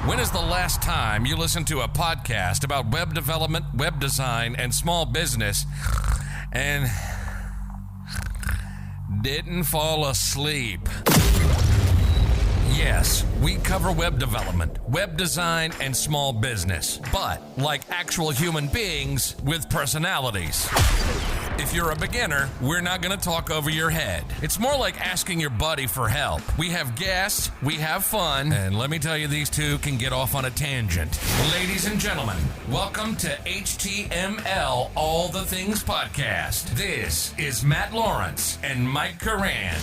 When is the last time you listened to a podcast about web development, web design, and small business and didn't fall asleep? Yes, we cover web development, web design, and small business, but like actual human beings with personalities. If you're a beginner, we're not going to talk over your head. It's more like asking your buddy for help. We have guests, we have fun, and let me tell you, these two can get off on a tangent. Ladies and gentlemen, welcome to HTML All the Things Podcast. This is Matt Lawrence and Mike Curran.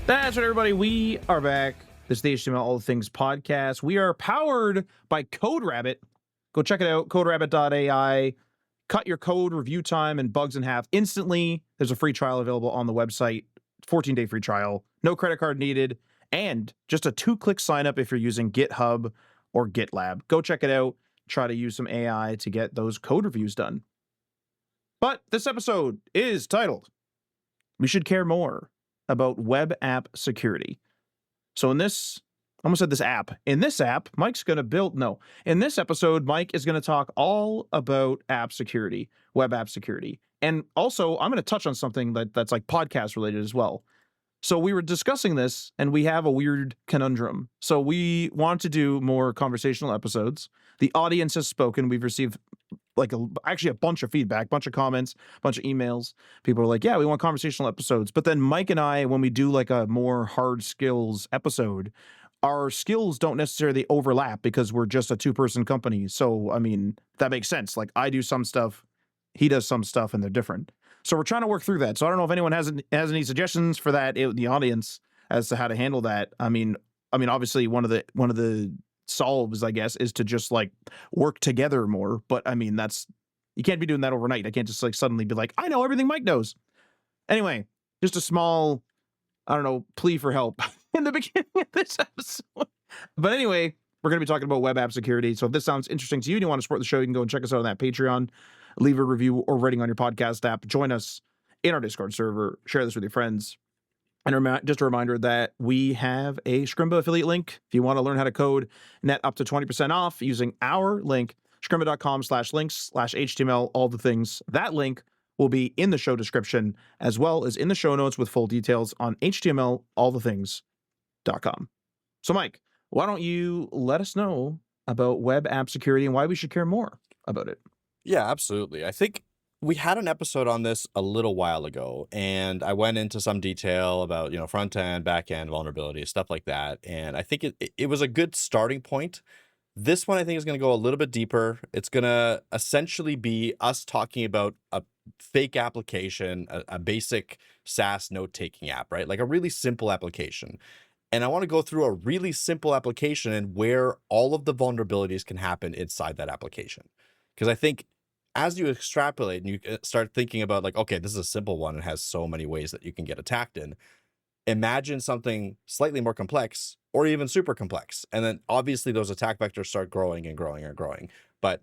That's right, everybody. We are back. This is the HTML All the Things Podcast. We are powered by CodeRabbit. Go check it out, coderabbit.ai. Cut your code review time and bugs in half instantly. There's a free trial available on the website, 14-day free trial, no credit card needed, and just a 2-click sign up if you're using GitHub or GitLab. Go check it out. Try to use some AI to get those code reviews done. But this episode is titled, We Should Care More About Web App Security. So in this app, Mike's going to build, in this episode, Mike is going to talk all about app security, web app security. And also, I'm going to touch on something that's like podcast related as well. So we were discussing this, and we have a weird conundrum. So we want to do more conversational episodes. The audience has spoken. We've received actually a bunch of feedback, bunch of comments, bunch of emails. People are like, yeah, we want conversational episodes. But then Mike and I, when we do like a more hard skills episode, our skills don't necessarily overlap because we're just a 2-person company. So, I mean, that makes sense. Like, I do some stuff, he does some stuff, and they're different. So we're trying to work through that. So I don't know if anyone has any suggestions for that in the audience as to how to handle that. I mean, obviously one of the solves, I guess, is to just like work together more. But I mean, you can't be doing that overnight. I can't just like suddenly be like, I know everything Mike knows. Anyway, just a small, plea for help in the beginning of this episode. But anyway, we're going to be talking about web app security. So if this sounds interesting to you and you want to support the show, you can go and check us out on that Patreon, leave a review or rating on your podcast app, join us in our Discord server, share this with your friends. And just a reminder that we have a Scrimba affiliate link. If you want to learn how to code, net up to 20% off using our link, scrimba.com/links/HTML, all the things. That link will be in the show description as well as in the show notes with full details on htmlallthethings.com. So Mike, why don't you let us know about web app security and why we should care more about it? Yeah, absolutely. I think we had an episode on this a little while ago, and I went into some detail about, front-end, back-end, vulnerabilities, stuff like that. And I think it was a good starting point. This one, I think, is going to go a little bit deeper. It's going to essentially be us talking about a fake application, a basic SaaS note-taking app, right? Like a really simple application. And I want to go through a really simple application and where all of the vulnerabilities can happen inside that application. Because I think as you extrapolate and you start thinking about like, okay, this is a simple one. It has so many ways that you can get attacked in. Imagine something slightly more complex or even super complex. And then obviously those attack vectors start growing and growing and growing. But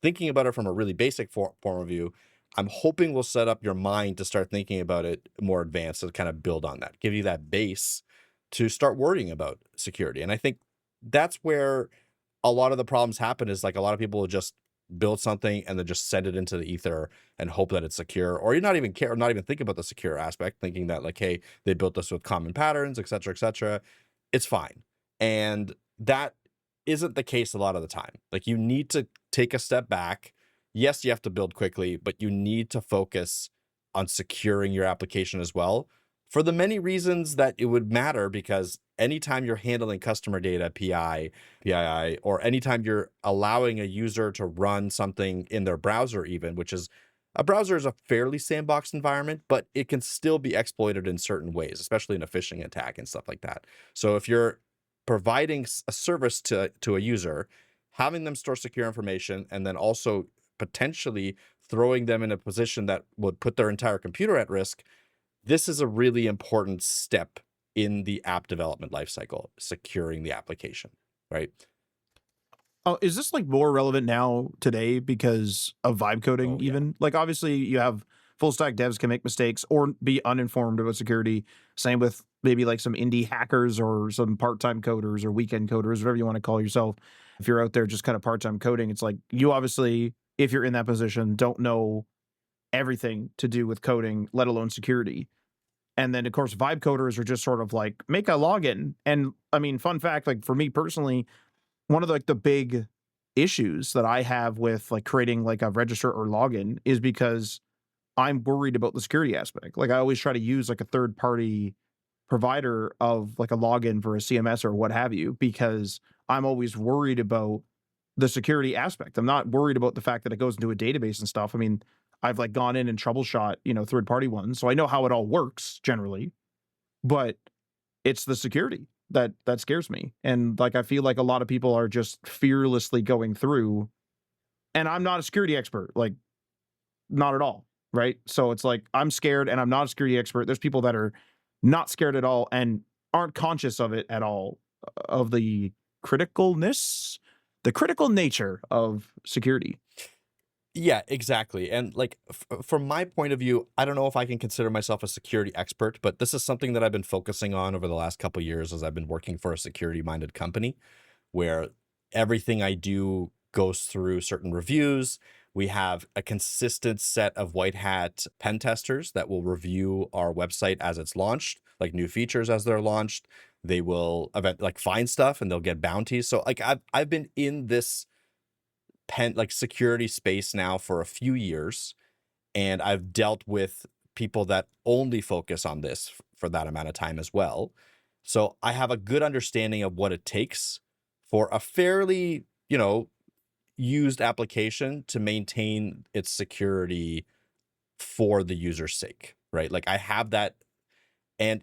thinking about it from a really basic form of view, I'm hoping we'll set up your mind to start thinking about it more advanced and kind of build on that, give you that base to start worrying about security. And I think that's where a lot of the problems happen is like a lot of people will just build something and then just send it into the ether and hope that it's secure, or you not even care, or not even think about the secure aspect, thinking that like, hey, they built this with common patterns, et cetera, et cetera. It's fine. And that isn't the case a lot of the time. Like you need to take a step back. Yes, you have to build quickly, but you need to focus on securing your application as well for the many reasons that it would matter, because anytime you're handling customer data, PII, or anytime you're allowing a user to run something in their browser even, which is a browser is a fairly sandboxed environment, but it can still be exploited in certain ways, especially in a phishing attack and stuff like that. So if you're providing a service to a user, having them store secure information, and then also potentially throwing them in a position that would put their entire computer at risk, this is a really important step in the app development lifecycle, securing the application, right? Oh, is this like more relevant now today because of vibe coding even? Like obviously you have full stack devs can make mistakes or be uninformed about security. Same with maybe like some indie hackers or some part-time coders or weekend coders, whatever you want to call yourself. If you're out there just kind of part-time coding, it's like you obviously, if you're in that position, don't know everything to do with coding, let alone security. And then of course, vibe coders are just sort of like make a login. And I mean, fun fact, like for me personally, one of the big issues that I have with like creating like a register or login is because I'm worried about the security aspect. Like I always try to use like a third party provider of like a login for a CMS or what have you, because I'm always worried about the security aspect. I'm not worried about the fact that it goes into a database and stuff. I mean, I've like gone in and troubleshot, third party ones. So I know how it all works generally, but it's the security that scares me. And like, I feel like a lot of people are just fearlessly going through, and I'm not a security expert, like not at all. Right. So it's like, I'm scared and I'm not a security expert. There's people that are not scared at all and aren't conscious of it at all, of the critical nature of security. Yeah, exactly. And like from my point of view, I don't know if I can consider myself a security expert, but this is something that I've been focusing on over the last couple of years as I've been working for a security-minded company where everything I do goes through certain reviews. We have a consistent set of white hat pen testers that will review our website as it's launched, like new features as they're launched. They will find stuff and they'll get bounties. So like I've been in this security space now for a few years, and I've dealt with people that only focus on this for that amount of time as well. So I have a good understanding of what it takes for a fairly, used application to maintain its security for the user's sake, right? Like I have that, and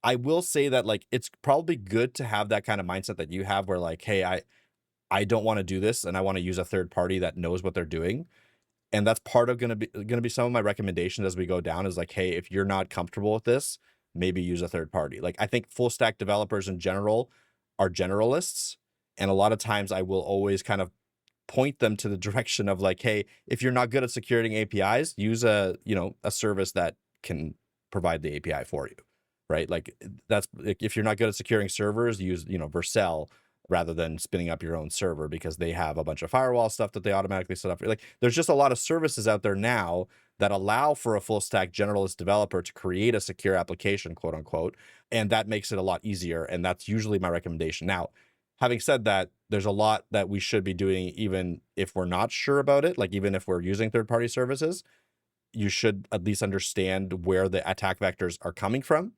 I will say that like it's probably good to have that kind of mindset that you have where like, hey, I don't want to do this and I want to use a third party that knows what they're doing. And that's part of going to be some of my recommendations as we go down is like, hey, if you're not comfortable with this, maybe use a third party. Like I think full stack developers in general are generalists. And a lot of times I will always kind of point them to the direction of like, hey, if you're not good at securing APIs, use a service that can provide the API for you, right? Like that's, if you're not good at securing servers, use, Vercel rather than spinning up your own server because they have a bunch of firewall stuff that they automatically set up. Like there's just a lot of services out there now that allow for a full stack generalist developer to create a secure application, quote unquote. And that makes it a lot easier. And that's usually my recommendation. Now, having said that, there's a lot that we should be doing even if we're not sure about it. Like even if we're using third-party services, you should at least understand where the attack vectors are coming from,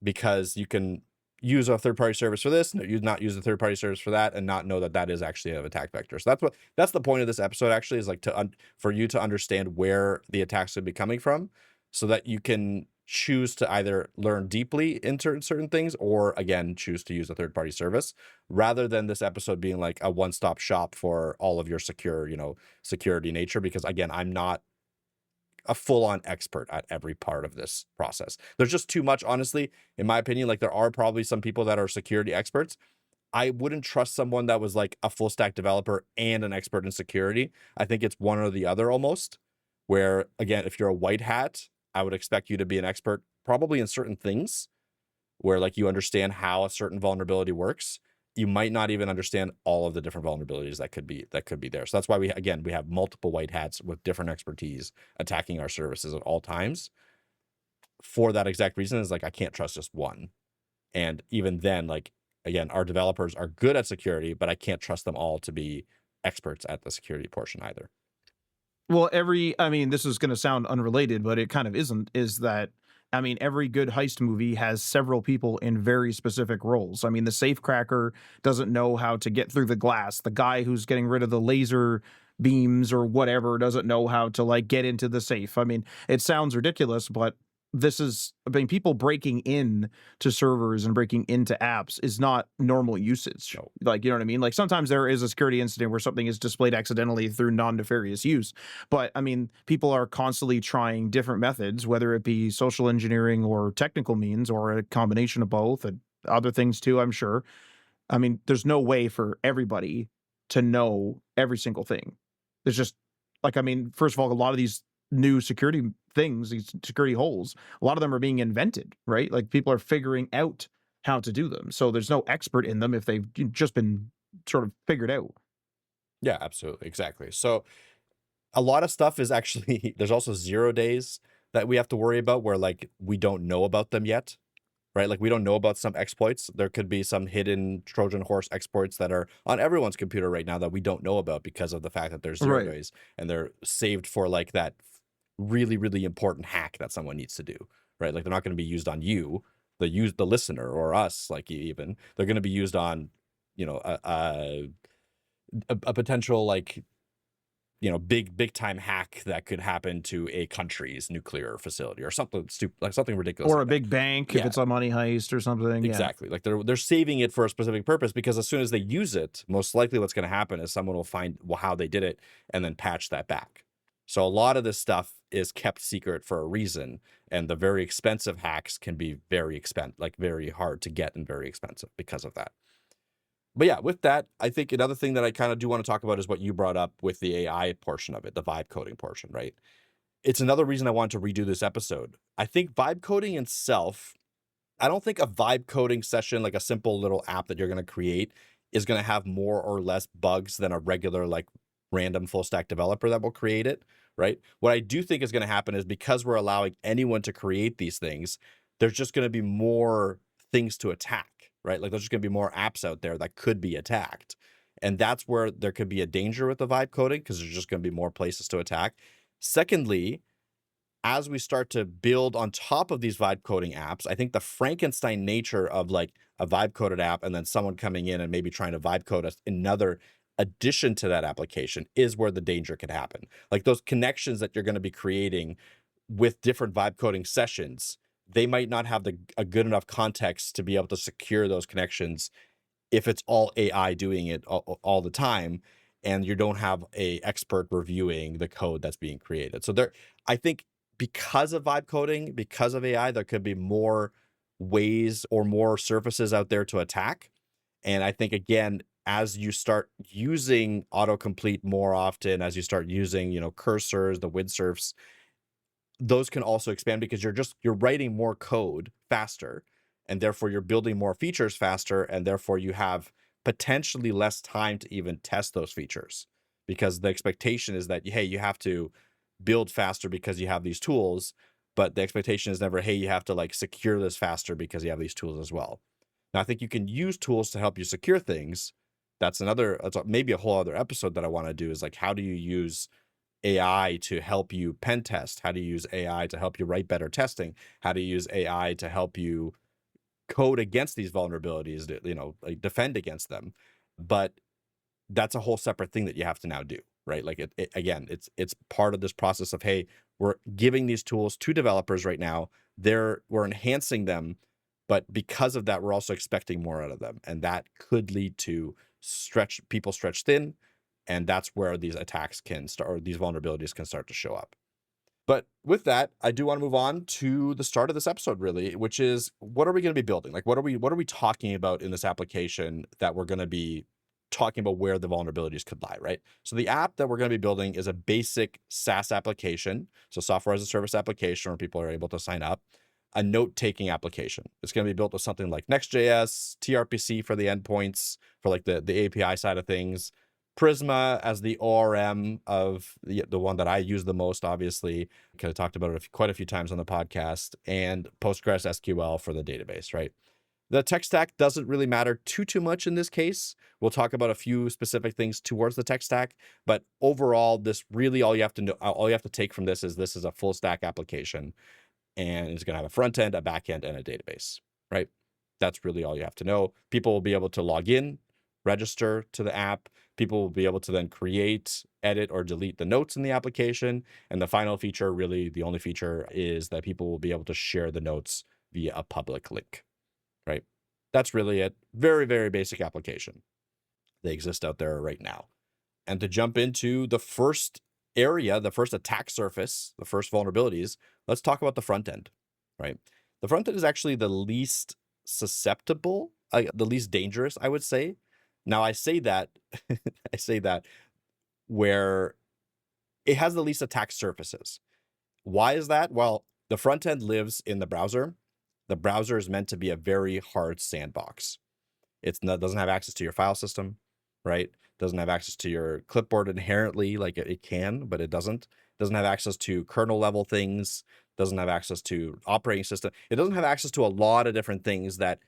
because you can use a third-party service for this, not use a third-party service for that, and not know that that is actually an attack vector. So that's the point of this episode actually, is like for you to understand where the attacks would be coming from, so that you can choose to either learn deeply into certain things or again choose to use a third-party service, rather than this episode being like a one-stop shop for all of your security nature, because again, I'm not a full-on expert at every part of this process. There's just too much, honestly, in my opinion. Like there are probably some people that are security experts. I wouldn't trust someone that was like a full stack developer and an expert in security. I think it's one or the other almost, where again, if you're a white hat, I would expect you to be an expert probably in certain things where like you understand how a certain vulnerability works. You might not even understand all of the different vulnerabilities that could be there. So that's why we have multiple white hats with different expertise attacking our services at all times. For that exact reason, is like I can't trust just one. And even then, like again, our developers are good at security, but I can't trust them all to be experts at the security portion either. Well, this is going to sound unrelated, but it kind of isn't, is that, every good heist movie has several people in very specific roles. The safecracker doesn't know how to get through the glass. The guy who's getting rid of the laser beams or whatever doesn't know how to like get into the safe. It sounds ridiculous, but people breaking in to servers and breaking into apps is not normal usage. No. Like, you know what I mean? Like sometimes there is a security incident where something is displayed accidentally through non-nefarious use. But people are constantly trying different methods, whether it be social engineering or technical means or a combination of both and other things too, I'm sure. There's no way for everybody to know every single thing. There's just first of all, a lot of these new security things, these security holes, a lot of them are being invented, right? Like people are figuring out how to do them. So there's no expert in them if they've just been sort of figured out. Yeah, absolutely. Exactly. So a lot of stuff is actually, there's also 0 days that we have to worry about where like we don't know about them yet, right? Like we don't know about some exploits. There could be some hidden Trojan horse exploits that are on everyone's computer right now that we don't know about because of the fact that there's 0 Right. days and they're saved for like that really, really important hack that someone needs to do, right? Like they're not going to be used on you, the listener or us, like even they're going to be used on, you know, a potential like, you know, big time hack that could happen to a country's nuclear facility or something stupid, like something ridiculous, Or like a that. big bank if Yeah. it's a money heist or something. Yeah. Exactly. Like they're saving it for a specific purpose because as soon as they use it, most likely what's going to happen is someone will find how they did it and then patch that back. So a lot of this stuff is kept secret for a reason, and the very expensive hacks can be very very hard to get and very expensive because of that. But yeah, with that, I think another thing that I kind of do want to talk about is what you brought up with the AI portion of it, the vibe coding portion, right? It's another reason I wanted to redo this episode. I think vibe coding itself, I don't think a vibe coding session, like a simple little app that you're going to create, is going to have more or less bugs than a regular, like random full stack developer that will create it, right? What I do think is going to happen is because we're allowing anyone to create these things, there's just going to be more things to attack, right? Like there's just going to be more apps out there that could be attacked. And that's where there could be a danger with the vibe coding because there's just going to be more places to attack. Secondly, as we start to build on top of these vibe coding apps, I think the Frankenstein nature of like a vibe coded app and then someone coming in and maybe trying to vibe code another addition to that application is where the danger could happen. Like those connections that you're going to be creating with different vibe coding sessions, they might not have a good enough context to be able to secure those connections if it's all AI doing it all the time and you don't have a expert reviewing the code that's being created. So there, I think because of vibe coding, because of AI, there could be more ways or more surfaces out there to attack. And I think, again, as you start using autocomplete more often, as you start using, you know, cursors, the windsurfs, those can also expand because you're writing more code faster, and therefore you're building more features faster, and therefore you have potentially less time to even test those features because the expectation is that, hey, you have to build faster because you have these tools, but the expectation is never, hey, you have to like secure this faster because you have these tools as well. Now, I think you can use tools to help you secure things. That's maybe a whole other episode that I want to do is like, how do you use AI to help you pen test? How do you use AI to help you write better testing? How do you use AI to help you code against these vulnerabilities, you know, like defend against them? But that's a whole separate thing that you have to now do, right? Like again, it's part of this process of, hey, we're giving these tools to developers right now. We're enhancing them, but because of that, we're also expecting more out of them, and that could lead to people stretch thin, and that's where these attacks can start, or these vulnerabilities can start to show up. But with that, I do want to move on to the start of this episode, really, which is what are we going to be building? Like, what are we talking about in this application that we're going to be talking about where the vulnerabilities could lie, right? So the app that we're going to be building is a basic SaaS application, so software as a service application where people are able to sign up, a note-taking application. It's going to be built with something like Next.js, tRPC for the endpoints, for like the API side of things, Prisma as the ORM of the one that I use the most, obviously, because I talked about it quite a few times on the podcast, and Postgres SQL for the database, right? The tech stack doesn't really matter too much in this case. We'll talk about a few specific things towards the tech stack, but overall, this really all you have to know, all you have to take from this is a full stack application, and it's going to have a front end, a back end, and a database, right? That's really all you have to know. People will be able to log in, register to the app. People will be able to then create, edit, or delete the notes in the application. And the final feature, really the only feature, is that people will be able to share the notes via a public link, right? That's really it. Very, very basic application. They exist out there right now. And to jump into the first area, the first attack surface, the first vulnerabilities, let's talk about the front end, right? The front end is actually the least susceptible, the least dangerous, I would say. Now I say that, I say that where it has the least attack surfaces. Why is that? Well, the front end lives in the browser. The browser is meant to be a very hard sandbox. Doesn't have access to your file system, right? Doesn't have access to your clipboard inherently, like it can, but it doesn't. Doesn't have access to kernel level things. Doesn't have access to operating system. It doesn't have access to a lot of different things that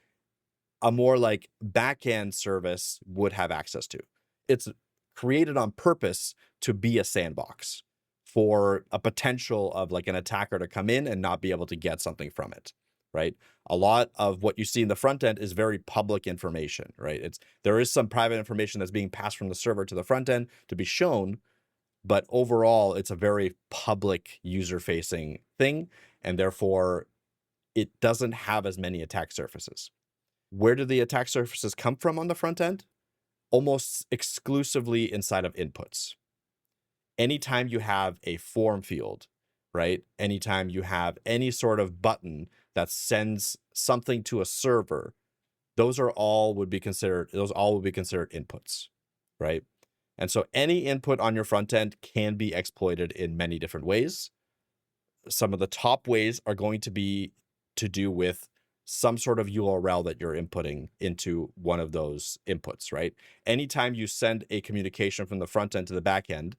a more like backend service would have access to. It's created on purpose to be a sandbox for a potential of like an attacker to come in and not be able to get something from it, right? A lot of what you see in the front end is very public information, right? There is some private information that's being passed from the server to the front end to be shown, but overall it's a very public user-facing thing, and therefore it doesn't have as many attack surfaces. Where do the attack surfaces come from on the front end? Almost exclusively inside of inputs. Anytime you have a form field, right? Anytime you have any sort of button that sends something to a server, those all would be considered inputs, right? And so any input on your front end can be exploited in many different ways. Some of the top ways are going to be to do with some sort of URL that you're inputting into one of those inputs, right? Anytime you send a communication from the front end to the back end,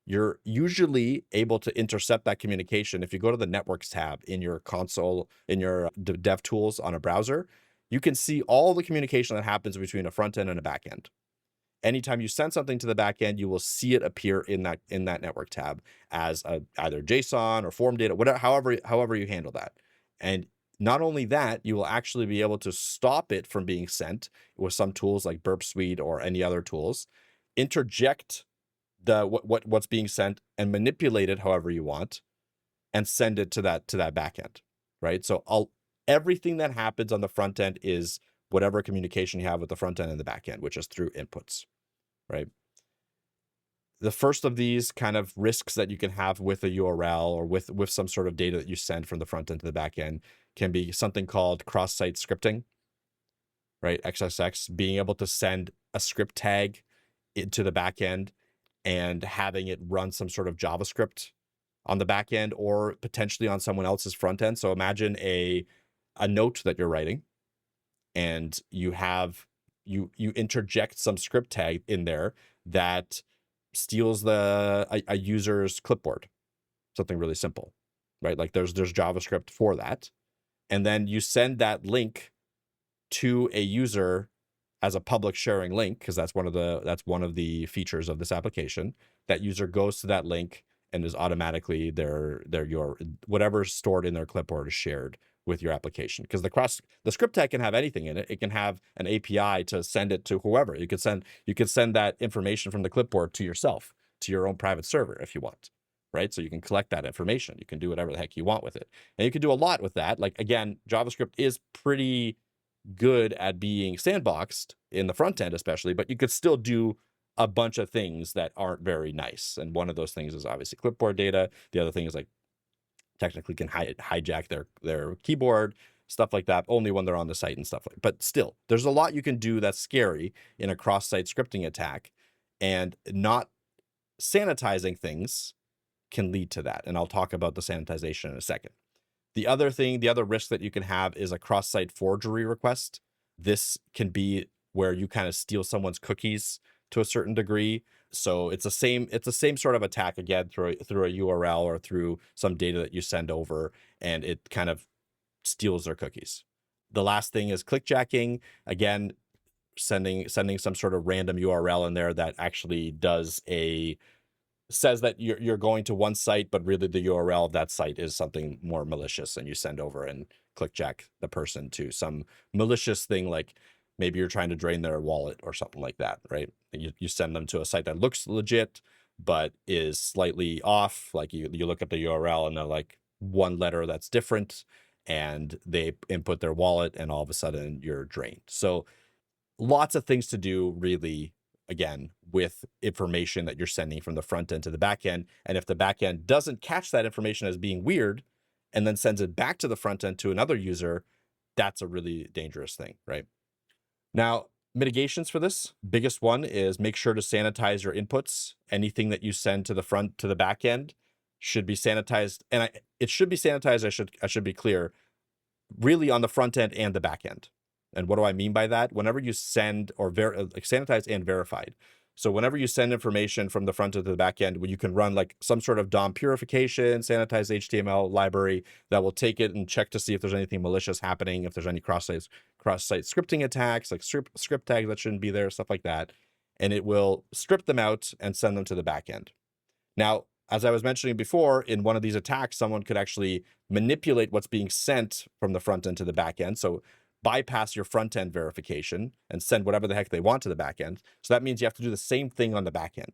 you're usually able to intercept that communication. If you go to the networks tab in your console, in your dev tools on a browser, you can see all the communication that happens between a front end and a back end. Anytime you send something to the back end, you will see it appear in that network tab as either JSON or form data, whatever, however you handle that. And not only that, you will actually be able to stop it from being sent with some tools like Burp Suite or any other tools, interject what's being sent and manipulate it however you want, and send it to that backend, right? So everything that happens on the front end is whatever communication you have with the front end and the back end, which is through inputs, right? The first of these kind of risks that you can have with a URL or with some sort of data that you send from the front end to the back end can be something called cross-site scripting, right? XSX, being able to send a script tag into the back end and having it run some sort of JavaScript on the back end or potentially on someone else's front end. So imagine a note that you're writing, and you interject some script tag in there that steals a user's clipboard, something really simple, right? Like there's JavaScript for that. And then you send that link to a user as a public sharing link, because that's one of the features of this application. That user goes to that link and is automatically your whatever's stored in their clipboard is shared with your application. Because the script tag can have anything in it. It can have an API to send it to whoever. You could send that information from the clipboard to yourself, to your own private server if you want, right? So you can collect that information. You can do whatever the heck you want with it. And you can do a lot with that. Like, again, JavaScript is pretty good at being sandboxed in the front end, especially, but you could still do a bunch of things that aren't very nice. And one of those things is obviously clipboard data. The other thing is like technically can hijack their keyboard, stuff like that, only when they're on the site and stuff like. But still, there's a lot you can do that's scary in a cross-site scripting attack, and not sanitizing things can lead to that. And I'll talk about the sanitization in a second. The other risk that you can have is a cross-site forgery request. This can be where you kind of steal someone's cookies to a certain degree. So it's the same sort of attack, again, through a URL or through some data that you send over, and it kind of steals their cookies. The last thing is clickjacking. Again, sending some sort of random URL in there that actually says that you're going to one site, but really the URL of that site is something more malicious, and you send over and clickjack the person to some malicious thing, like maybe you're trying to drain their wallet or something like that, right? You send them to a site that looks legit, but is slightly off. Like you look at the URL and they're like one letter that's different, and they input their wallet, and all of a sudden you're drained. So lots of things to do, really, again, with information that you're sending from the front end to the back end. And if the back end doesn't catch that information as being weird and then sends it back to the front end to another user, that's a really dangerous thing, right? Now, mitigations for this, biggest one is make sure to sanitize your inputs. Anything that you send to the back end should be sanitized, and it should be sanitized. I should be clear, really on the front end and the back end. And what do I mean by that? Whenever you send or like sanitized and verified. So whenever you send information from the front end to the back end, where you can run like some sort of DOM purification, sanitized HTML library that will take it and check to see if there's anything malicious happening, if there's any cross-site scripting attacks, like script tags that shouldn't be there, stuff like that. And it will strip them out and send them to the back end. Now, as I was mentioning before, in one of these attacks, someone could actually manipulate what's being sent from the front end to the back end. So bypass your front end verification and send whatever the heck they want to the back end. So that means you have to do the same thing on the back end,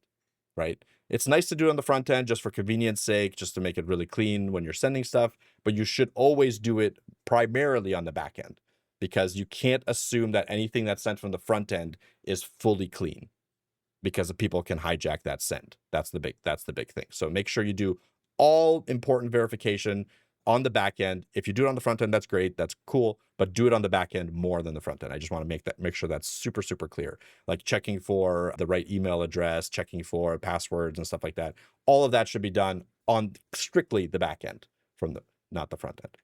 right? It's nice to do it on the front end just for convenience sake, just to make it really clean when you're sending stuff, but you should always do it primarily on the back end, because you can't assume that anything that's sent from the front end is fully clean, because the people can hijack that send. That's the big thing. So make sure you do all important verification on the back end. If you do it on the front end, that's great, that's cool, but do it on the back end more than the front end. I just want to make sure that's super, super clear. Like checking for the right email address, checking for passwords and stuff like that. All of that should be done on strictly the back end not the front end.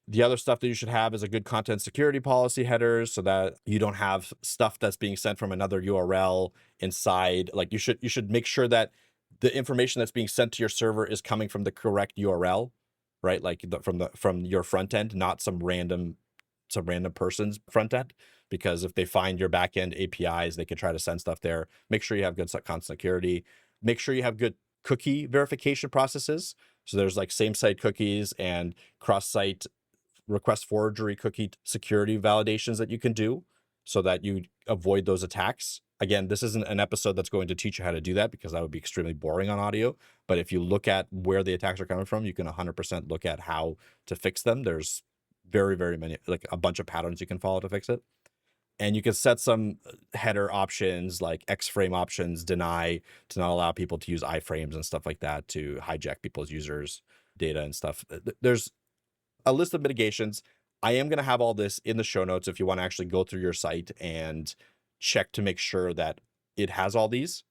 The other stuff that you should have is a good content security policy headers, so that you don't have stuff that's being sent from another URL inside. Like you should make sure that the information that's being sent to your server is coming from the correct URL, right? Like from your front end, not some random person's front end. Because if they find your backend APIs, they could try to send stuff there. Make sure you have good content security. Make sure you have good cookie verification processes. So there's like same-site cookies and cross-site request forgery cookie security validations that you can do so that you avoid those attacks. Again, this isn't an episode that's going to teach you how to do that, because that would be extremely boring on audio. But if you look at where the attacks are coming from, you can 100% look at how to fix them. There's very, very many, like a bunch of patterns you can follow to fix it. And you can set some header options like X-frame options, deny, to not allow people to use iframes and stuff like that to hijack people's users' data and stuff. There's a list of mitigations. I am going to have all this in the show notes if you want to actually go through your site and check to make sure that it has all these,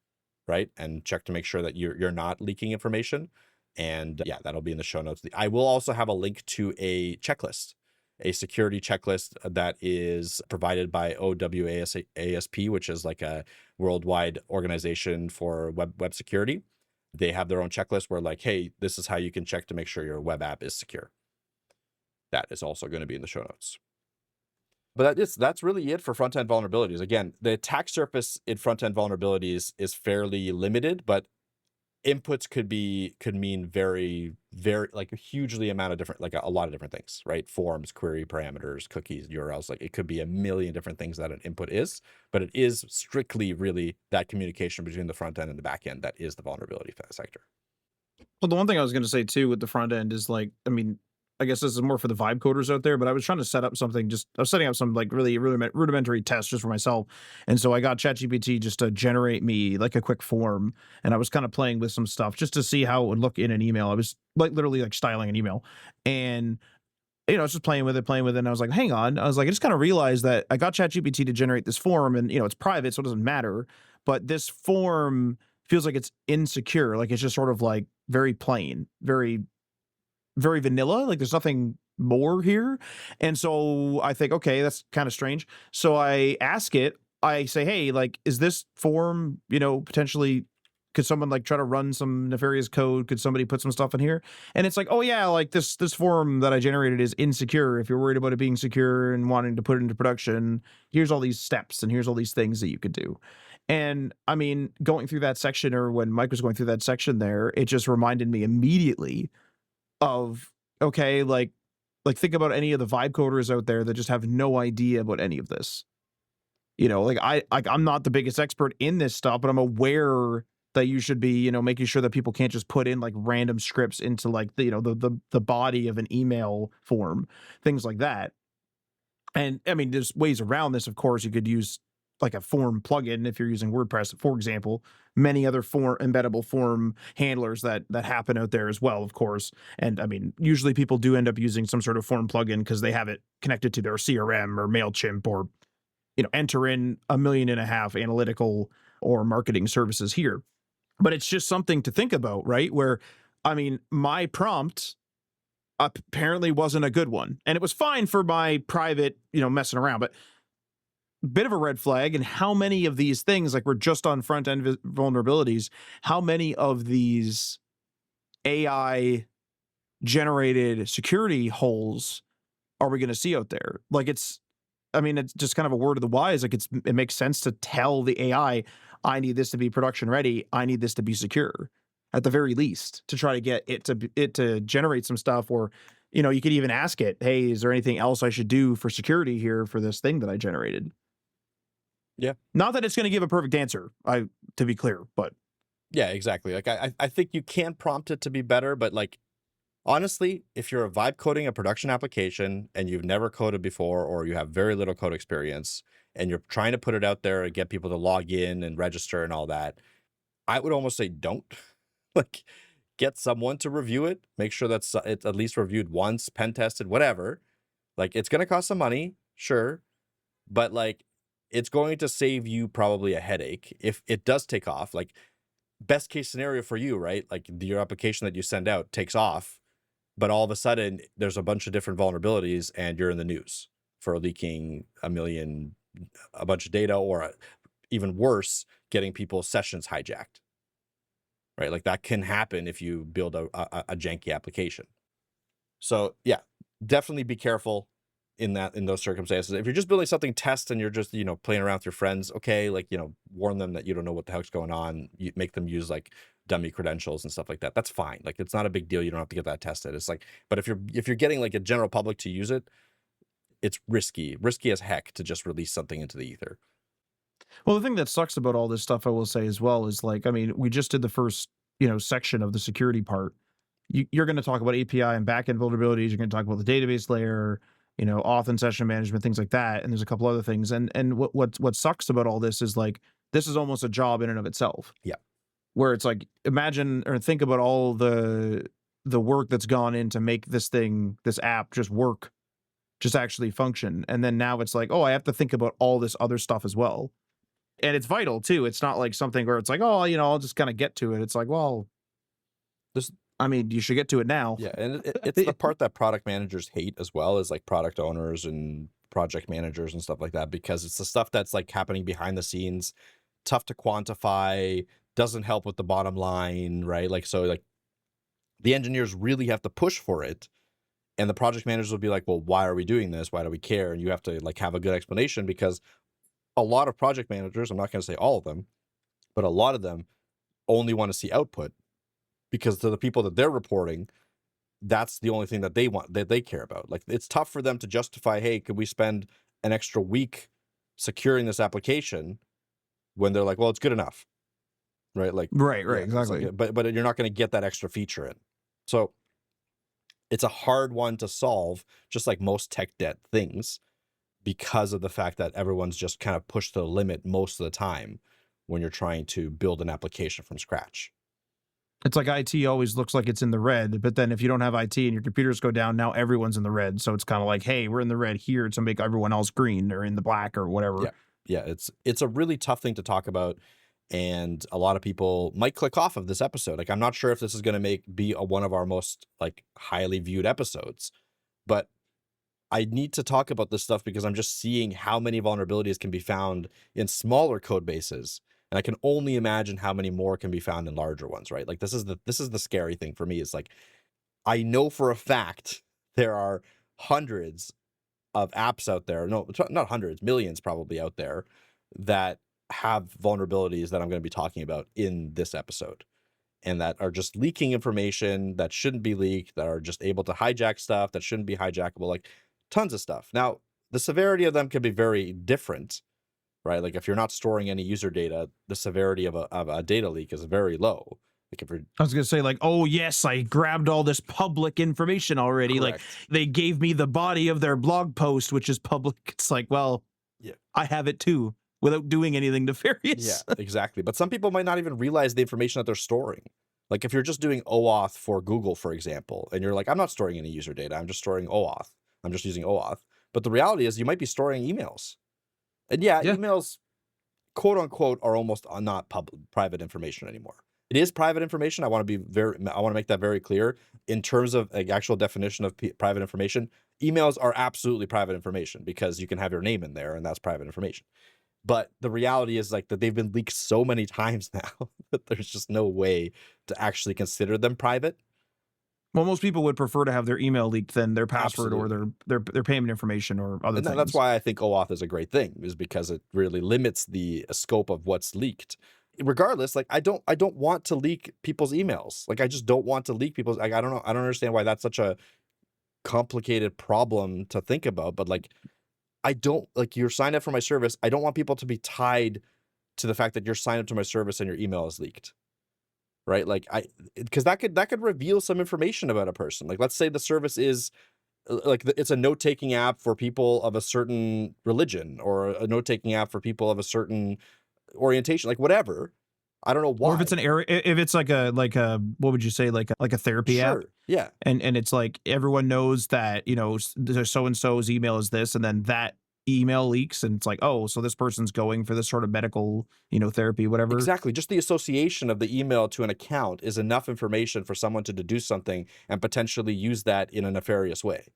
right? And check to make sure that you're not leaking information. And yeah, that'll be in the show notes. I will also have a link to a checklist, a security checklist that is provided by OWASP, which is like a worldwide organization for web security. They have their own checklist where like, hey, this is how you can check to make sure your web app is secure. That is also going to be in the show notes. But that's really it for front-end vulnerabilities. Again, the attack surface in front-end vulnerabilities is fairly limited, but inputs could mean very, very, like a hugely amount of different, like a lot of different things, right? Forms, query parameters, cookies, URLs, like it could be a million different things that an input is, but it is strictly really that communication between the front end and the back end that is the vulnerability sector. Well, the one thing I was going to say too with the front end is like, I mean, I guess this is more for the vibe coders out there, but I was trying to set up something, I was setting up some like really rudimentary tests just for myself. And so I got ChatGPT just to generate me like a quick form. And I was kind of playing with some stuff just to see how it would look in an email. I was like literally like styling an email, and I was just playing with it. And I was like, hang on. I was like, I just kind of realized that I got ChatGPT to generate this form, and it's private, so it doesn't matter. But this form feels like it's insecure. Like it's just sort of like very plain, very vanilla, like there's nothing more here. And so I think, okay, that's kind of strange. So I ask it, I say, hey, like, is this form, potentially, could someone like try to run some nefarious code? Could somebody put some stuff in here? And it's like, oh yeah, like this form that I generated is insecure. If you're worried about it being secure and wanting to put it into production, here's all these steps and here's all these things that you could do. And I mean, going through that section, or when Mike was going through that section there, it just reminded me immediately of, okay, like think about any of the vibe coders out there that just have no idea about any of this. Like I'm not the biggest expert in this stuff, but I'm aware that you should be, making sure that people can't just put in like random scripts into like the body of an email form, things like that. And I mean, there's ways around this. Of course, you could use like a form plugin if you're using WordPress, for example. Many other embeddable form handlers that happen out there as well, of course. And I mean, usually people do end up using some sort of form plugin because they have it connected to their CRM or MailChimp, or enter in 1.5 million analytical or marketing services here. But it's just something to think about, right? Where I mean, my prompt apparently wasn't a good one, and it was fine for my private, messing around, but bit of a red flag. And how many of these things, like we're just on front end vulnerabilities, how many of these AI generated security holes are we going to see out there? Like it's just kind of a word of the wise. Like it makes sense to tell the AI, I need this to be production ready. I need this to be secure at the very least, to try to get it to generate some stuff. Or, you could even ask it, hey, is there anything else I should do for security here for this thing that I generated? Yeah. Not that it's going to give a perfect answer, to be clear, but yeah, exactly. Like I think you can prompt it to be better, but like, honestly, if you're vibe coding a production application and you've never coded before, or you have very little code experience and you're trying to put it out there and get people to log in and register and all that, I would almost say don't. Like, get someone to review it, make sure that's it's at least reviewed once, pen tested, whatever. Like, it's going to cost some money, sure, but like, it's going to save you probably a headache if it does take off. Like, best case scenario for you, right? Like, your application that you send out takes off, but all of a sudden there's a bunch of different vulnerabilities and you're in the news for leaking a bunch of data, or even worse, getting people's sessions hijacked, right? Like, that can happen if you build a janky application. So yeah, definitely be careful in those circumstances. If you're just building something test and you're just, playing around with your friends, okay, like, warn them that you don't know what the heck's going on. You make them use like dummy credentials and stuff like that. That's fine. Like, it's not a big deal. You don't have to get that tested. It's like, but if you're getting like a general public to use it, it's risky as heck to just release something into the ether. Well, the thing that sucks about all this stuff, I will say as well, is like, we just did the first, section of the security part. You're going to talk about API and backend vulnerabilities. You're going to talk about the database layer, auth and session management, things like that. And there's a couple other things. And what sucks about all this is like, this is almost a job in and of itself. Yeah. Where it's like, imagine or think about all the work that's gone in to make this app just work, just actually function. And then now it's like, oh, I have to think about all this other stuff as well. And it's vital too. It's not like something where it's like, oh, I'll just kind of get to it. It's like, well, you should get to it now. Yeah, and it's the part that product managers hate as well, as like product owners and project managers and stuff like that, because it's the stuff that's like happening behind the scenes, tough to quantify, doesn't help with the bottom line, right? Like, so like the engineers really have to push for it, and the project managers will be like, well, why are we doing this? Why do we care? And you have to like have a good explanation, because a lot of project managers, I'm not going to say all of them, but a lot of them only want to see output, because to the people that they're reporting, that's the only thing that they want, that they care about. Like, it's tough for them to justify, hey, could we spend an extra week securing this application, when they're like, well, it's good enough, right? Like, right, yeah, exactly. like, but you're not going to get that extra feature in. So it's a hard one to solve, just like most tech debt things, because of the fact that everyone's just kind of pushed to the limit most of the time when you're trying to build an application from scratch. It's like IT always looks like it's in the red, but then if you don't have IT and your computers go down, now everyone's in the red. So it's kind of like, hey, we're in the red here to make everyone else green, or in the black or whatever. Yeah, it's a really tough thing to talk about, and a lot of people might click off of this episode. Like, I'm not sure if this is going to be one of our most like highly viewed episodes, but I need to talk about this stuff because I'm just seeing how many vulnerabilities can be found in smaller code bases, and I can only imagine how many more can be found in larger ones, right? Like, this is the scary thing for me. Is like, I know for a fact there are hundreds of apps out there, no, not hundreds, millions probably out there, that have vulnerabilities that I'm going to be talking about in this episode, and that are just leaking information that shouldn't be leaked, that are just able to hijack stuff that shouldn't be hijackable, like tons of stuff. Now, the severity of them can be very different, right? Like, if you're not storing any user data, the severity of a data leak is very low. Like, if you're, I was going to say, like, oh, yes, I grabbed all this public information already. Correct. Like, they gave me the body of their blog post, which is public. It's like, well, yeah, I have it too, without doing anything nefarious. Yeah, exactly. But some people might not even realize the information that they're storing. Like, if you're just doing OAuth for Google, for example, and you're like, I'm not storing any user data, I'm just storing OAuth. I'm just using OAuth. But the reality is, you might be storing emails. And yeah, emails, quote unquote, are almost not private information anymore. It is private information. I want to make that very clear. In terms of like actual definition of private information, emails are absolutely private information because you can have your name in there and that's private information. But the reality is like that they've been leaked so many times now that there's just no way to actually consider them private. Well, most people would prefer to have their email leaked than their password Absolutely. or their payment information or other And things. that's why I think OAuth is a great thing, is because it really limits the scope of what's leaked. Regardless, like I don't want to leak people's emails. Like I just don't want to leak people's. Like I don't know. I don't understand why that's such a complicated problem to think about. But like I don't like you're signed up for my service. I don't want people to be tied to the fact that you're signed up to my service and your email is leaked. Right? Like because that could reveal some information about a person. Like let's say the service is like it's a note-taking app for people of a certain religion or a note-taking app for people of a certain orientation, like whatever. I don't know why. Or if it's an area, if it's like a what would you say, like a therapy app, Sure. Yeah. and it's like everyone knows that so and so's email is this, and then that email leaks, and it's like, oh, so this person's going for this sort of medical therapy, whatever. Exactly. Just the association of the email to an account is enough information for someone to deduce something and potentially use that in a nefarious way.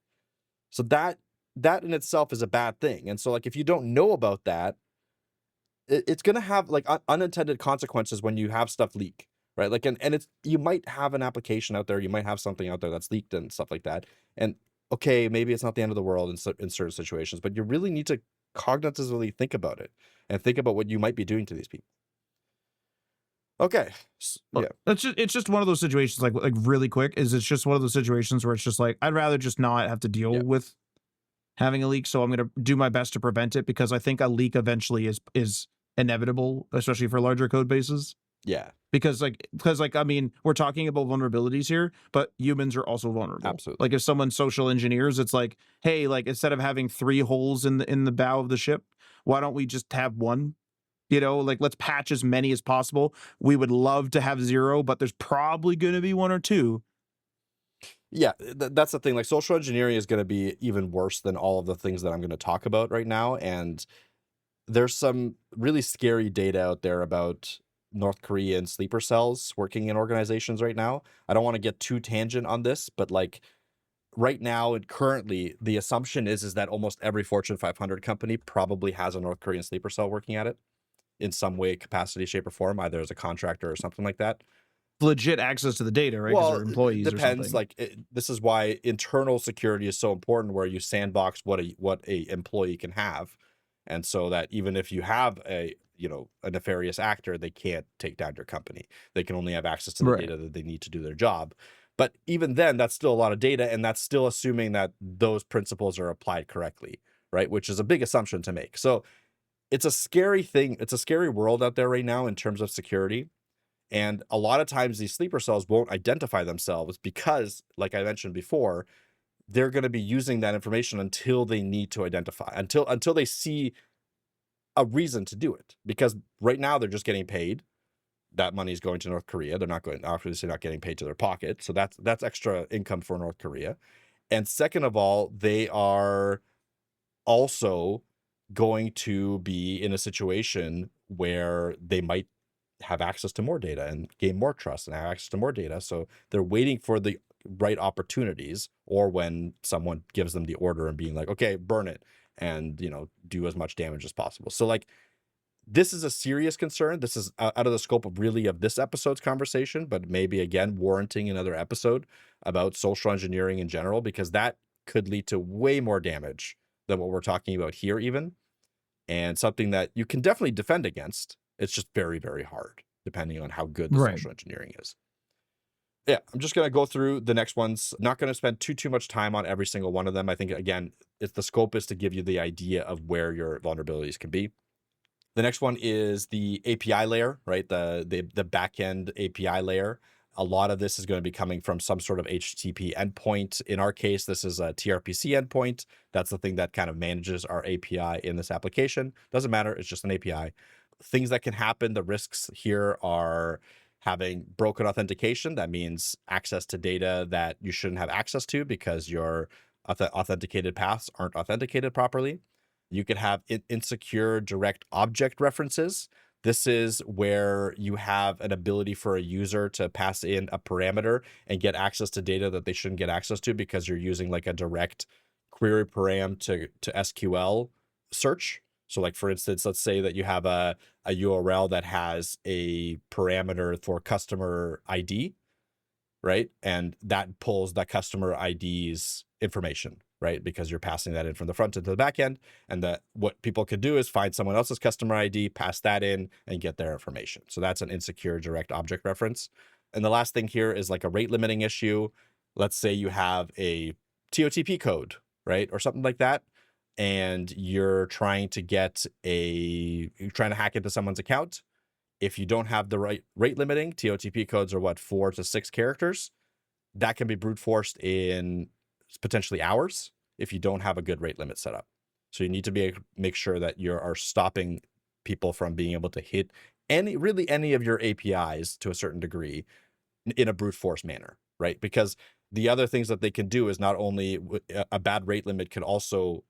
So that in itself is a bad thing. And so like if you don't know about that, it's going to have like unintended consequences when you have stuff leak, right? Like, and it's, you might have an application out there, you might have something out there that's leaked and stuff like that. And okay, maybe it's not the end of the world in certain situations, but you really need to cognitively think about it and think about what you might be doing to these people. Okay. Yeah. It's just one of those situations, like really quick, it's just one of those situations where it's just like, I'd rather just not have to deal with having a leak. So I'm going to do my best to prevent it, because I think a leak eventually is inevitable, especially for larger code bases. Yeah. Because I mean, we're talking about vulnerabilities here, but humans are also vulnerable. Absolutely. Like if someone social engineers, it's like, hey, like instead of having 3 holes in the bow of the ship, why don't we just have one? Like let's patch as many as possible. We would love to have 0, but there's probably going to be 1 or 2. Yeah, that's the thing. Like social engineering is going to be even worse than all of the things that I'm going to talk about right now. And there's some really scary data out there about North Korean sleeper cells working in organizations right now. I don't want to get too tangent on this, but like right now and currently the assumption is that almost every Fortune 500 company probably has a North Korean sleeper cell working at it in some way, capacity, shape, or form, either as a contractor or something like that. Legit access to the data, right? Well, they're employees. it depends. Or something. Like this is why internal security is so important, where you sandbox what a employee can have, and so that even if you have a nefarious actor, they can't take down your company. They can only have access to the data that they need to do their job. But even then, that's still a lot of data, and that's still assuming that those principles are applied correctly, right? Which is a big assumption to make. So it's a scary thing. It's a scary world out there right now in terms of security. And a lot of times these sleeper cells won't identify themselves because, like I mentioned before, they're going to be using that information until they need to identify, until they see a reason to do it. Because right now they're just getting paid. That money is going to North Korea. They're obviously not getting paid to their pocket. So that's extra income for North Korea. And second of all, they are also going to be in a situation where they might have access to more data and gain more trust and have access to more data. So they're waiting for the right opportunities, or when someone gives them the order and being like, okay, burn it and, do as much damage as possible. So like, this is a serious concern. This is out of the scope of this episode's conversation, but maybe again, warranting another episode about social engineering in general, because that could lead to way more damage than what we're talking about here even. And something that you can definitely defend against. It's just very, very hard, depending on how good the social engineering is. Yeah, I'm just going to go through the next ones. Not going to spend too much time on every single one of them. I think, again, the scope is to give you the idea of where your vulnerabilities can be. The next one is the API layer, right? The backend API layer. A lot of this is going to be coming from some sort of HTTP endpoint. In our case, this is a tRPC endpoint. That's the thing that kind of manages our API in this application. Doesn't matter. It's just an API. Things that can happen, the risks here are having broken authentication. That means access to data that you shouldn't have access to because your authenticated paths aren't authenticated properly. You could have insecure direct object references. This is where you have an ability for a user to pass in a parameter and get access to data that they shouldn't get access to because you're using like a direct query param to SQL search. So like, for instance, let's say that you have a URL that has a parameter for customer ID, right? And that pulls that customer ID's information, right? Because you're passing that in from the front end to the back end. And what people could do is find someone else's customer ID, pass that in, and get their information. So that's an insecure direct object reference. And the last thing here is like a rate limiting issue. Let's say you have a tOTP code, right? Or something like that. And you're trying to hack into someone's account. If you don't have the right rate limiting, tOTP codes are 4 to 6 characters. That can be brute forced in potentially hours if you don't have a good rate limit set up. So you need to make sure that you are stopping people from being able to hit any of your APIs to a certain degree in a brute force manner, right? Because the other things that they can do is not only a bad rate limit can also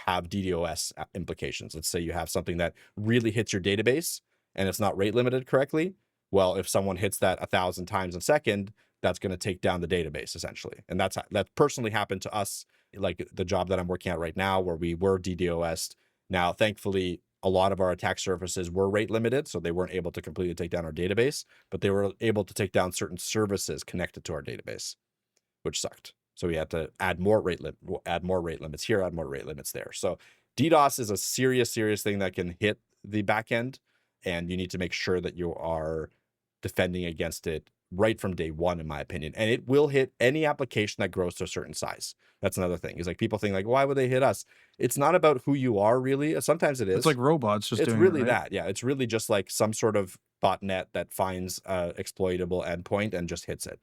have DDoS implications. Let's say you have something that really hits your database and it's not rate limited correctly. Well, if someone hits that 1,000 times a second, that's going to take down the database essentially. And that personally happened to us, like the job that I'm working at right now, where we were DDoS'd. Now, thankfully, a lot of our attack surfaces were rate limited, so they weren't able to completely take down our database, but they were able to take down certain services connected to our database, which sucked. So we had to add more rate limits here, add more rate limits there. So DDoS is a serious thing that can hit the back end, and you need to make sure that you are defending against it right from day one, in my opinion. And it will hit any application that grows to a certain size. That's another thing. Is like people think like, why would they hit us? It's not about who you are, really. Sometimes it is. It's like robots just it's doing really it, right? that. Yeah, it's really just like some sort of botnet that finds exploitable endpoint and just hits it.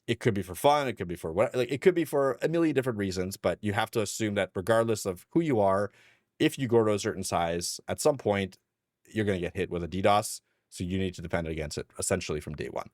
It could be for fun. It could be for what? Like it could be for a million different reasons. But you have to assume that regardless of who you are, if you grow to a certain size, at some point you're going to get hit with a DDoS. So you need to defend against it essentially from day one.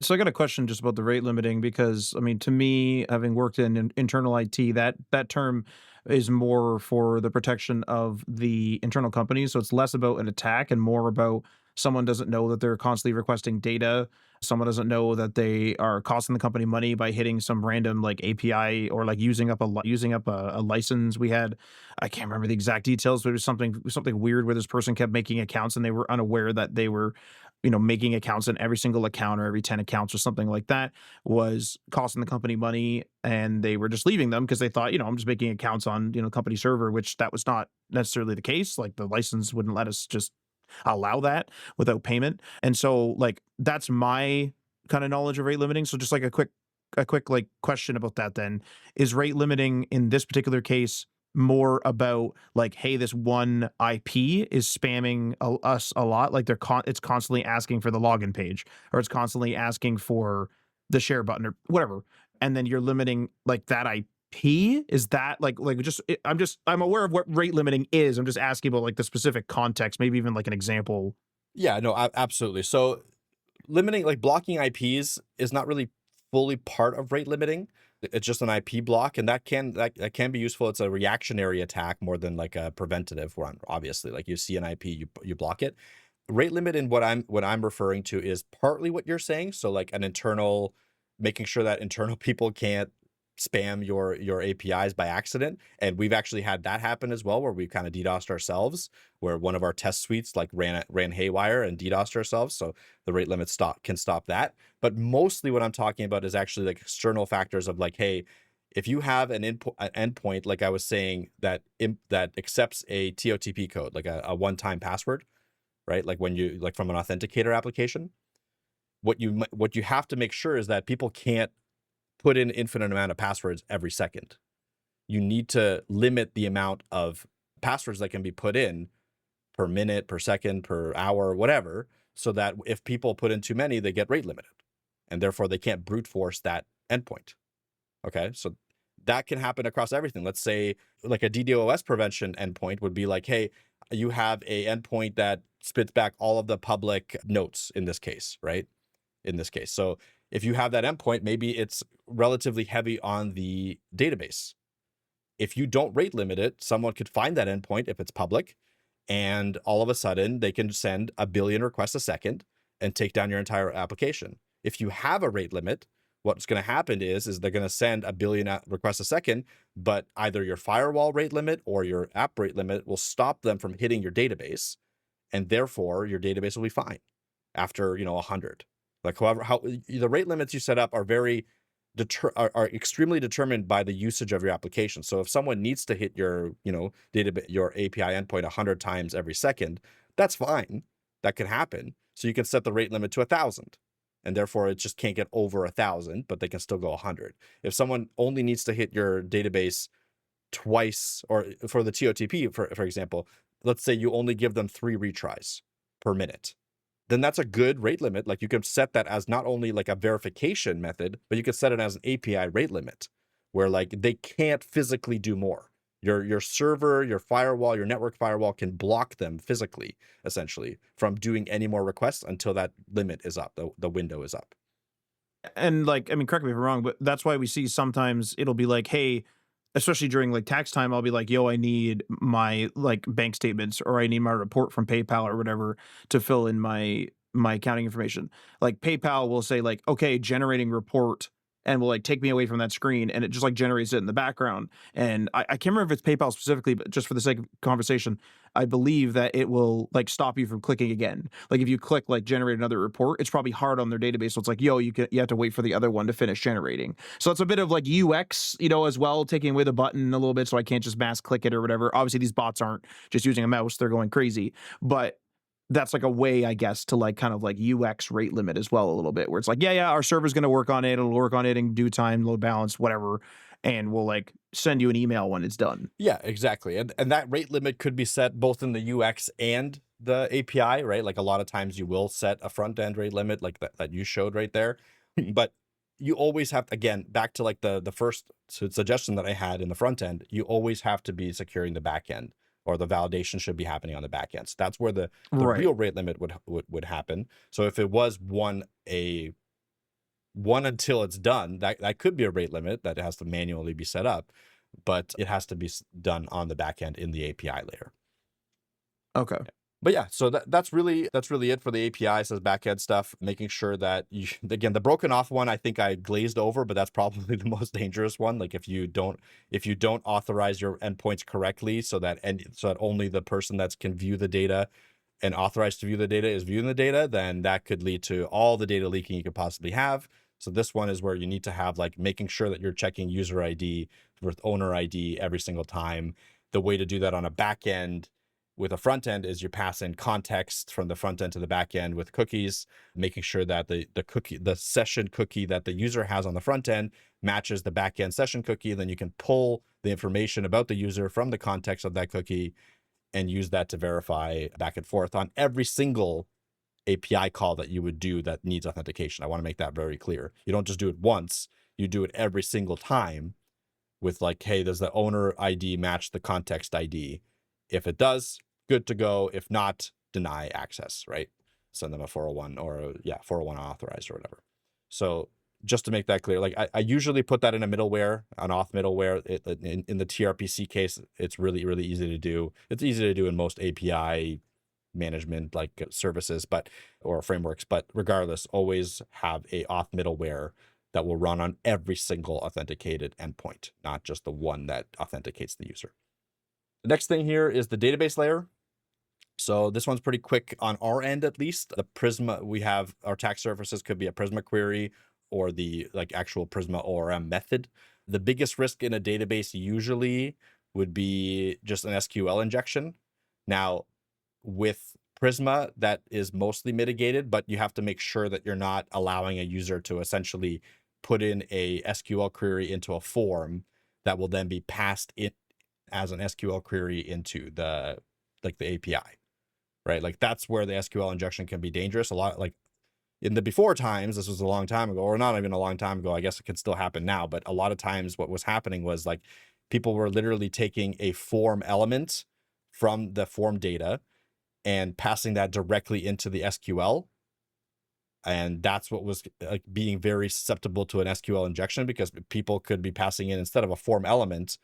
So I got a question just about the rate limiting, because I mean, to me, having worked in internal IT, that term is more for the protection of the internal companies. So it's less about an attack and more about someone doesn't know that they're constantly requesting data. Someone doesn't know that they are costing the company money by hitting some random like API or like using up a license. I can't remember the exact details, but it was something weird where this person kept making accounts and they were unaware that they were making accounts in every single account or every 10 accounts or something like that was costing the company money, and they were just leaving them because they thought, I'm just making accounts on, company server, which that was not necessarily the case. Like the license wouldn't let us just allow that without payment. And so like, that's my kind of knowledge of rate limiting. So just like a quick like question about that then, is rate limiting in this particular case more about like, hey, this one IP is spamming us a lot, like it's constantly asking for the login page, or it's constantly asking for the share button or whatever, and then you're limiting like that IP? Is that I'm aware of what rate limiting is. I'm just asking about like the specific context, maybe even like an example. Yeah, no, absolutely. So limiting, like blocking IPs is not really fully part of rate limiting. It's just an IP block, and that can be useful. It's a reactionary attack more than like a preventative one. Obviously, like you see an IP, you block it. Rate limit in what I'm referring to is partly what you're saying. So like an internal, making sure that internal people can't spam your APIs by accident. And we've actually had that happen as well, where we kind of DDoSed ourselves, where one of our test suites like ran haywire and DDoSed ourselves. So the rate limit can stop that. But mostly what I'm talking about is actually like external factors of like, hey, if you have an endpoint, like I was saying, that accepts a tOTP code, like a one-time password, right? Like when you like from an authenticator application, what you have to make sure is that people can't put in infinite amount of passwords every second. You need to limit the amount of passwords that can be put in per minute, per second, per hour, whatever, so that if people put in too many, they get rate limited, and therefore they can't brute force that endpoint. Okay, so that can happen across everything. Let's say like a DDoS prevention endpoint would be like, hey, you have a endpoint that spits back all of the public notes in this case, right? In this case. So if you have that endpoint, maybe it's relatively heavy on the database. If you don't rate limit it, someone could find that endpoint if it's public And all of a sudden, they can send a billion requests a second and take down your entire application. If you have a rate limit, what's going to happen is they're going to send a billion requests a second, but either your firewall rate limit or your app rate limit will stop them from hitting your database, and therefore your database will be fine after 100. Like how the rate limits you set up are very are extremely determined by the usage of your application. So if someone needs to hit your your API endpoint 100 times every second, that's fine. That can happen. So you can set the rate limit to 1,000. And therefore it just can't get over 1,000, but they can still go 100. If someone only needs to hit your database twice, or for the TOTP, for example, let's say you only give them 3 retries per minute, then that's a good rate limit. Like you can set that as not only like a verification method, but you could set it as an API rate limit where like they can't physically do more. Your server, your firewall, your network firewall can block them physically, essentially, from doing any more requests until that limit is up, the window is up. And like, I mean, correct me if I'm wrong, but that's why we see sometimes it'll be like, hey, especially during like tax time, I'll be like, yo, I need my like bank statements, or I need my report from PayPal or whatever to fill in my accounting information. Like PayPal will say like, okay, generating report, and will like take me away from that screen, and it just like generates it in the background. And I can't remember if it's PayPal specifically, but just for the sake of conversation, I believe that it will like stop you from clicking again. Like if you click like generate another report, it's probably hard on their database. So it's like, yo, you have to wait for the other one to finish generating. So it's a bit of like UX, as well, taking away the button a little bit, so I can't just mass click it or whatever. Obviously these bots aren't just using a mouse, they're going crazy, but that's like a way, I guess, to like kind of like UX rate limit as well a little bit, where it's like, yeah, our server's going to work on it. It'll work on it in due time, load balance, whatever. And we'll like send you an email when it's done. Yeah, exactly. And that rate limit could be set both in the UX and the API, right? Like a lot of times you will set a front end rate limit like that you showed right there. But you always have to, again, back to like the first suggestion that I had in the front end, you always have to be securing the back end, or the validation should be happening on the back end. So that's where the Right. real rate limit would happen. So if it was one until it's done, that could be a rate limit that has to manually be set up, but it has to be done on the back end in the API layer. Okay. But yeah, so that's really it for the API, says backend stuff, making sure that again, the broken auth one, I think I glazed over, but that's probably the most dangerous one. Like if you don't authorize your endpoints correctly so that only the person that can view the data and authorized to view the data is viewing the data, then that could lead to all the data leaking you could possibly have. So this one is where you need to have like making sure that you're checking user ID with owner ID every single time. The way to do that on a back end with a front end is you pass in context from the front end to the back end with cookies, making sure that the session cookie that the user has on the front end matches the back end session cookie. Then you can pull the information about the user from the context of that cookie and use that to verify back and forth on every single API call that you would do that needs authentication. I want to make that very clear. You don't just do it once, you do it every single time with like, hey, does the owner ID match the context ID? If it does, good to go. If not, deny access, right? Send them a 401 or 401 authorized or whatever. So just to make that clear, like I usually put that in a middleware, an auth middleware. In the tRPC case, it's really, really easy to do. It's easy to do in most API management like services, or frameworks. But regardless, always have a auth middleware that will run on every single authenticated endpoint, not just the one that authenticates the user. The next thing here is the database layer. So this one's pretty quick on our end, at least. The Prisma, we have our attack surfaces could be a Prisma query or the like actual Prisma ORM method. The biggest risk in a database usually would be just an SQL injection. Now, with Prisma, that is mostly mitigated, but you have to make sure that you're not allowing a user to essentially put in a SQL query into a form that will then be passed in as an SQL query into the API, right? Like that's where the SQL injection can be dangerous. A lot, like in the before times, this was a long time ago, or not even a long time ago. I guess it can still happen now, but a lot of times what was happening was like people were literally taking a form element from the form data and passing that directly into the SQL. And that's what was like being very susceptible to an SQL injection, because people could be passing in, instead of a form element,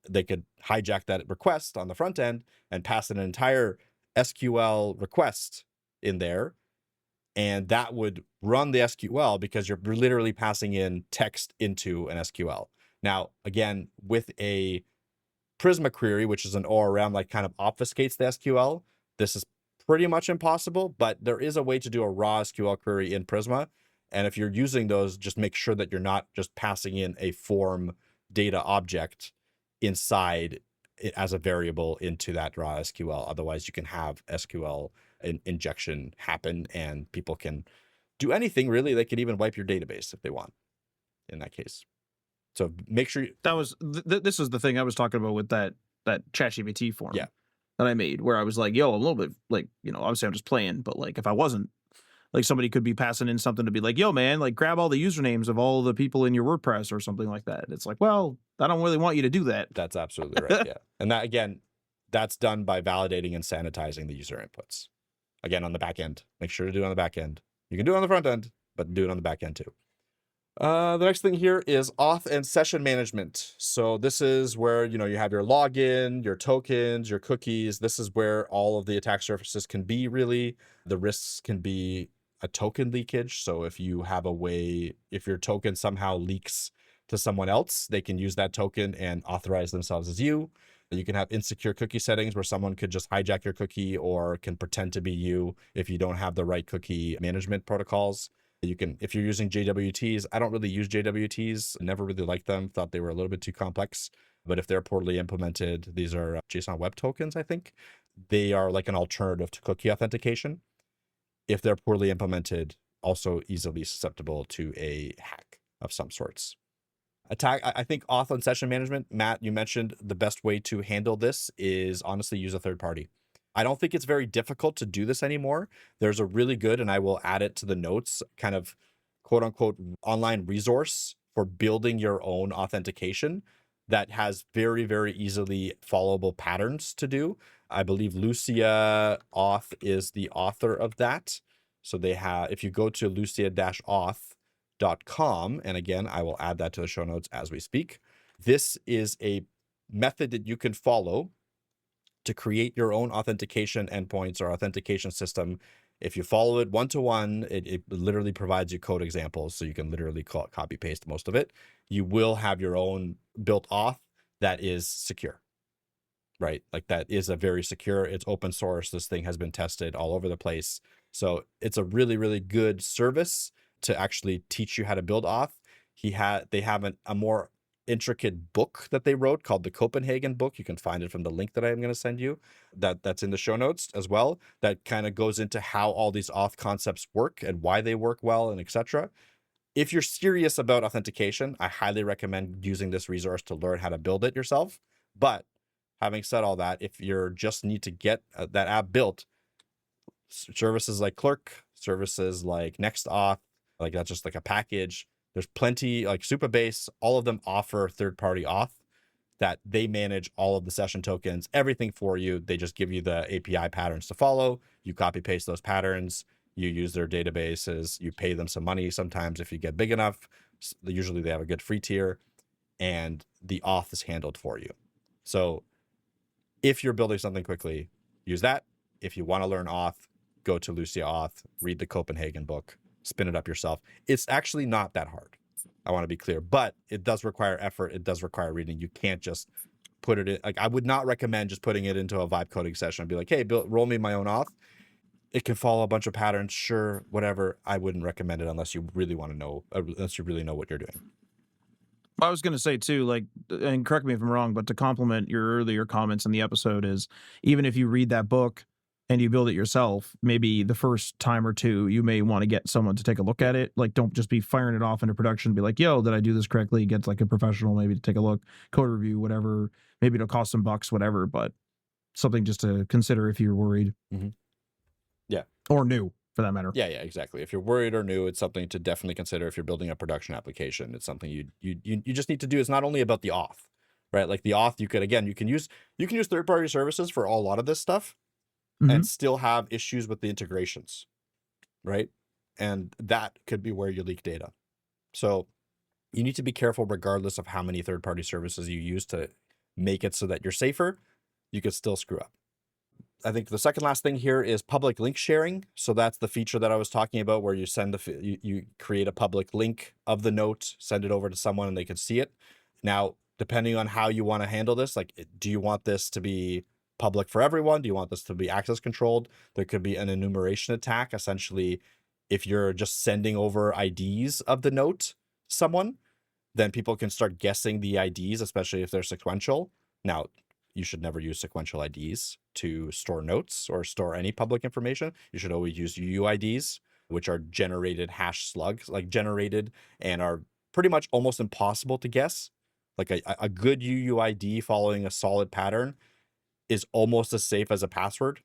they could hijack that request on the front end and pass an entire SQL request in there, and that would run the SQL because you're literally passing in text into an SQL. Now, again, with a Prisma query, which is an ORM, like kind of obfuscates the SQL, this is pretty much impossible, but there is a way to do a raw SQL query in Prisma. And if you're using those, just make sure that you're not just passing in a form data object inside it as a variable into that raw SQL. Otherwise, you can have SQL injection happen and people can do anything really. They could even wipe your database if they want in that case. So make sure That was this is the thing I was talking about with that ChatGPT form Yeah. that I made, where I was like, yo, I'm a little bit like, obviously I'm just playing, but like if I wasn't, like somebody could be passing in something to be like, yo, man, like grab all the usernames of all the people in your WordPress or something like that. It's like, well, I don't really want you to do that. That's absolutely right. Yeah. And that, again, that's done by validating and sanitizing the user inputs. Again, on the back end, make sure to do it on the back end. You can do it on the front end, but do it on the back end too. The next thing here is auth and session management. So this is where, you have your login, your tokens, your cookies. This is where all of the attack surfaces can be really. The risks can be a token leakage. So if you have a way, if your token somehow leaks to someone else, they can use that token and authorize themselves as you. You can have insecure cookie settings where someone could just hijack your cookie or can pretend to be you if you don't have the right cookie management protocols. You can, if you're using JWTs, I don't really use JWTs, never really liked them, thought they were a little bit too complex. But if they're poorly implemented, these are JSON Web Tokens, I think. They are like an alternative to cookie authentication. If they're poorly implemented, also easily susceptible to a hack of some sorts. I think auth and session management, Matt, you mentioned the best way to handle this is honestly use a third party. I don't think it's very difficult to do this anymore. There's a really good, and I will add it to the notes, kind of quote unquote online resource for building your own authentication that has very, very easily followable patterns to do. I believe Lucia Auth is the author of that. So they have, if you go to lucia-auth.com, and again, I will add that to the show notes as we speak. This is a method that you can follow to create your own authentication endpoints or authentication system. If you follow it one-to-one, it literally provides you code examples, so you can literally copy paste most of it. You will have your own built auth that is secure, right? Like that is a very secure, it's open source. This thing has been tested all over the place. So it's a really, really good service to actually teach you how to build auth. They have a more intricate book that they wrote called the Copenhagen book. You can find it from the link that I'm going to send you. That's in the show notes as well. That kind of goes into how all these auth concepts work and why they work well and etc. If you're serious about authentication, I highly recommend using this resource to learn how to build it yourself. But having said all that, if you're just need to get that app built, services like Clerk, services like Next.auth, like that's just like a package. There's plenty, like Supabase, all of them offer third-party auth that they manage all of the session tokens, everything for you. They just give you the API patterns to follow. You copy paste those patterns. You use their databases. You pay them some money sometimes if you get big enough. Usually they have a good free tier, and the auth is handled for you. So if you're building something quickly, use that. If you want to learn auth, go to Lucia Auth, read the Copenhagen book, spin it up yourself. It's actually not that hard. I want to be clear, but it does require effort. It does require reading. You can't just put it in. Like, I would not recommend just putting it into a vibe coding session and be like, hey, roll me my own auth. It can follow a bunch of patterns. Sure, whatever. I wouldn't recommend it unless you really want to know, unless you really know what you're doing. I was going to say too, like, and correct me if I'm wrong, but to complement your earlier comments in the episode is, even if you read that book and you build it yourself, maybe the first time or two, you may want to get someone to take a look at it. Like, don't just be firing it off into production. Be like, yo, did I do this correctly? Get like a professional maybe to take a look, code review, whatever. Maybe it'll cost some bucks, whatever, but something just to consider if you're worried. Mm-hmm. Yeah. Or new, for that matter. Yeah, exactly. If you're worried or new, it's something to definitely consider if you're building a production application. It's something you just need to do. It's not only about the auth, right? Like the auth, you can use third-party services for a lot of this stuff. Mm-hmm. And still have issues with the integrations, right? And that could be where you leak data. So you need to be careful regardless of how many third-party services you use to make it so that you're safer. You could still screw up. I think the second last thing here is public link sharing. So that's the feature that I was talking about, where you send you create a public link of the note, send it over to someone, and they can see it. Now, depending on how you want to handle this, like, do you want this to be public for everyone? Do you want this to be access controlled? There could be an enumeration attack. Essentially, if you're just sending over IDs of the note to someone, then people can start guessing the IDs, especially if they're sequential. Now, you should never use sequential IDs to store notes or store any public information. You should always use UUIDs, which are generated hash slugs, like generated and are pretty much almost impossible to guess. Like a good UUID following a solid pattern is almost as safe as a password,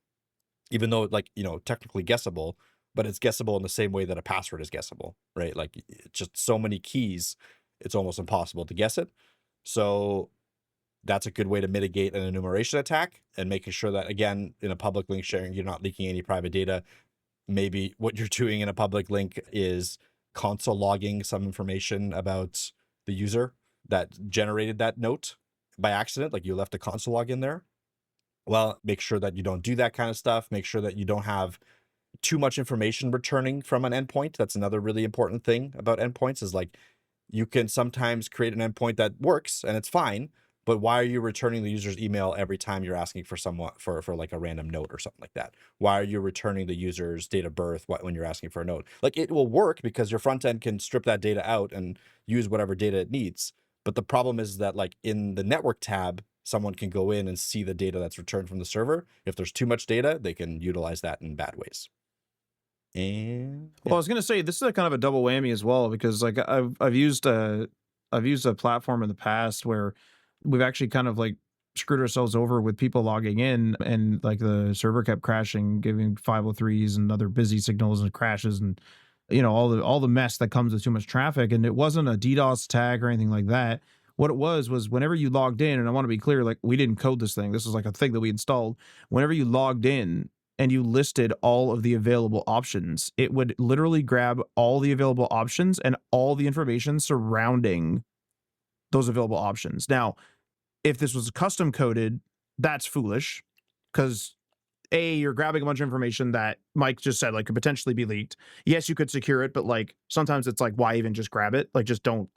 even though, like, technically guessable, but it's guessable in the same way that a password is guessable, right? Like, it's just so many keys, it's almost impossible to guess it. So that's a good way to mitigate an enumeration attack, and making sure that, again, in a public link sharing, you're not leaking any private data. Maybe what you're doing in a public link is console logging some information about the user that generated that note by accident, like you left a console log in there. Well, make sure that you don't do that kind of stuff. Make sure that you don't have too much information returning from an endpoint. That's another really important thing about endpoints, is like, you can sometimes create an endpoint that works and it's fine, but why are you returning the user's email every time you're asking for someone for like a random note or something like that? Why are you returning the user's date of birth when you're asking for a note? Like, it will work because your front end can strip that data out and use whatever data it needs. But the problem is that, like, in the network tab, someone can go in and see the data that's returned from the server. If there's too much data, they can utilize that in bad ways. And Well, I was gonna say, this is a kind of a double whammy as well, because like I've used a platform in the past where we've actually kind of like screwed ourselves over with people logging in, and like the server kept crashing, giving 503s and other busy signals and crashes, and all the mess that comes with too much traffic. And it wasn't a DDoS attack or anything like that. What it was whenever you logged in, and I want to be clear, like, we didn't code this thing. This was like a thing that we installed. Whenever you logged in and you listed all of the available options, it would literally grab all the available options and all the information surrounding those available options. Now, if this was custom coded, that's foolish, because you're grabbing a bunch of information that Mike just said, like, could potentially be leaked. Yes, you could secure it, but like, sometimes it's like, why even just grab it? Like, just don't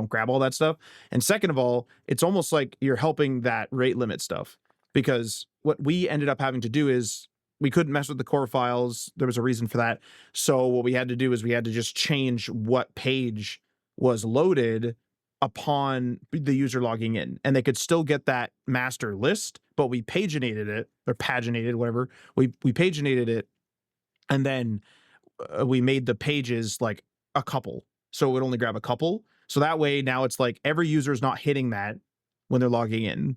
grab all that stuff. And second of all, it's almost like you're helping that rate limit stuff, because what we ended up having to do is, we couldn't mess with the core files. There was a reason for that. So what we had to do is we had to just change what page was loaded upon the user logging in, and they could still get that master list, but we paginated it, or paginated, whatever. We paginated it, and then we made the pages like a couple, so it would only grab a couple. So that way, now it's like every user is not hitting that when they're logging in,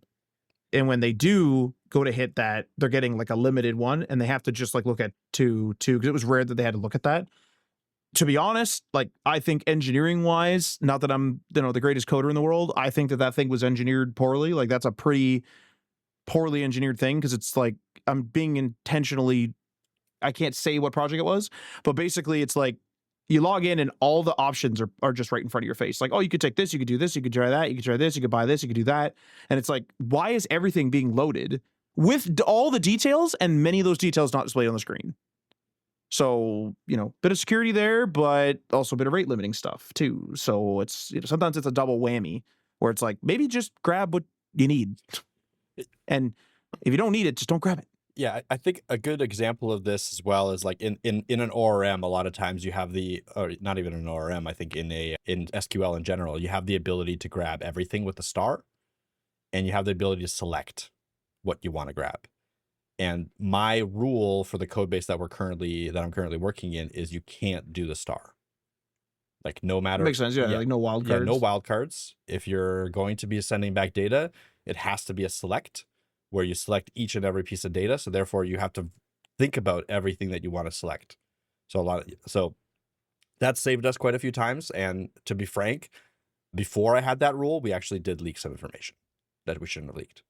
and when they do go to hit that, they're getting like a limited one, and they have to just like look at two, because it was rare that they had to look at that. To be honest, like, I think engineering wise, not that I'm, the greatest coder in the world, I think that thing was engineered poorly. Like, that's a pretty poorly engineered thing, because it's like, I'm being intentionally, I can't say what project it was, but basically it's like, you log in and all the options are just right in front of your face. Like, oh, you could take this, you could do this, you could try that, you could try this, you could buy this, you could do that. And it's like, why is everything being loaded with all the details, and many of those details not displayed on the screen? So, bit of security there, but also a bit of rate limiting stuff too. So it's, sometimes it's a double whammy, where it's like, maybe just grab what you need. And if you don't need it, just don't grab it. Yeah, I think a good example of this as well is like in an ORM, a lot of times you have or not even an ORM, I think in SQL in general, you have the ability to grab everything with a star, and you have the ability to select what you want to grab. And my rule for the code base that I'm currently working in is you can't do the star. Like, no matter. Makes sense, yeah. Like, no wildcards. Yeah, no wildcards. If you're going to be sending back data, it has to be a select, where you select each and every piece of data. So therefore, you have to think about everything that you want to select. So that saved us quite a few times. And to be frank, before I had that rule, we actually did leak some information that we shouldn't have leaked,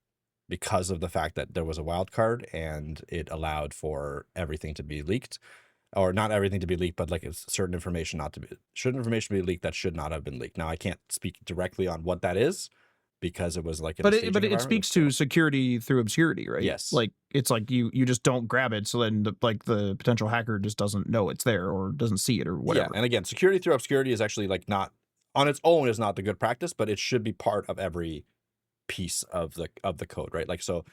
because of the fact that there was a wildcard and it allowed for everything to be leaked, or not everything to be leaked, but like certain information be leaked that should not have been leaked. Now, I can't speak directly on what that is, because it was like in a But staging it environment. speaks to security through obscurity, right? Yes. Like it's like you just don't grab it, so then the potential hacker just doesn't know it's there or doesn't see it or whatever. Yeah, and again, security through obscurity is actually like not on its own is not the good practice, but it should be part of every piece of the code, right? Like so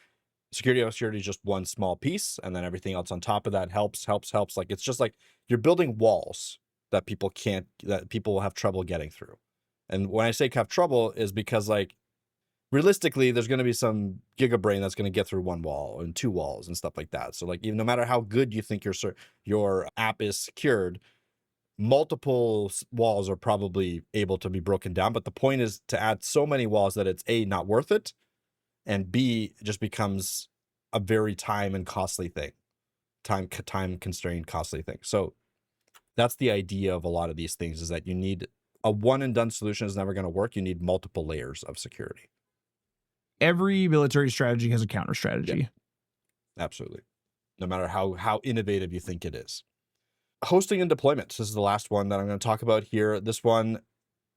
security obscurity is just one small piece, and then everything else on top of that helps. Like it's just like you're building walls that people will have trouble getting through. And when I say have trouble is because like realistically, there's going to be some gigabrain that's going to get through one wall and two walls and stuff like that. So like even no matter how good you think your app is secured, multiple walls are probably able to be broken down. But the point is to add so many walls that it's A, not worth it, and B, it just becomes a very time and costly thing, time constrained costly thing. So that's the idea of a lot of these things, is that you need a one and done solution is never going to work. You need multiple layers of security. Every military strategy has a counter strategy. Yeah, absolutely. No matter how innovative you think it is. Hosting and deployment. This is the last one that I'm going to talk about here. This one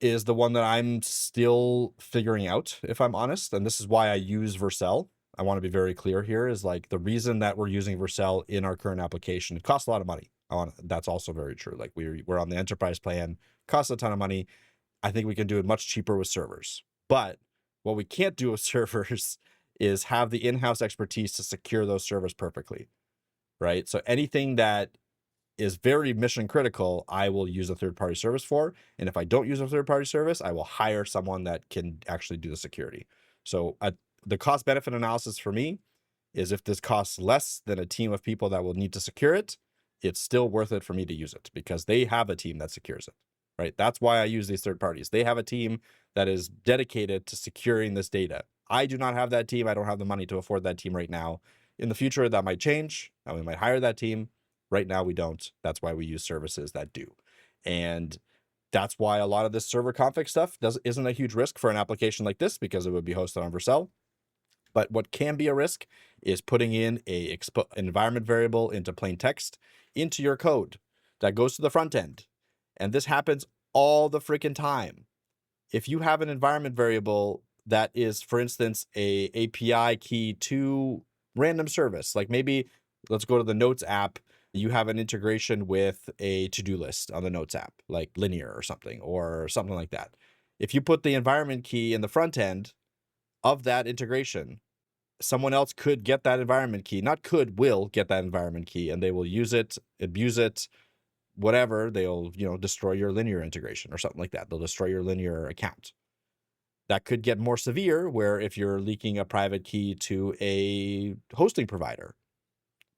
is the one that I'm still figuring out, if I'm honest. And this is why I use Vercel. I want to be very clear here, is like the reason that we're using Vercel in our current application, it costs a lot of money. That's also very true. Like we're on the enterprise plan, costs a ton of money. I think we can do it much cheaper with servers. But what we can't do with servers is have the in-house expertise to secure those servers perfectly, right? So anything that is very mission critical, I will use a third-party service for. And if I don't use a third-party service, I will hire someone that can actually do the security. So the cost benefit analysis for me is if this costs less than a team of people that will need to secure it, it's still worth it for me to use it because they have a team that secures it, right? That's why I use these third parties. They have a team that is dedicated to securing this data. I do not have that team. I don't have the money to afford that team right now. In the future, that might change, and we might hire that team. Right now, we don't. That's why we use services that do. And that's why a lot of this server config stuff isn't a huge risk for an application like this, because it would be hosted on Vercel. But what can be a risk is putting in an environment variable into plain text into your code that goes to the front end. And this happens all the freaking time. If you have an environment variable that is, for instance, a API key to random service, like maybe let's go to the Notes app. You have an integration with a to-do list on the Notes app, like Linear or something like that. If you put the environment key in the front end of that integration, someone else could get that environment key, will get that environment key, and they will use it, abuse it, whatever. They'll, destroy your Linear integration or something like that. They'll destroy your Linear account. That could get more severe, where if you're leaking a private key to a hosting provider,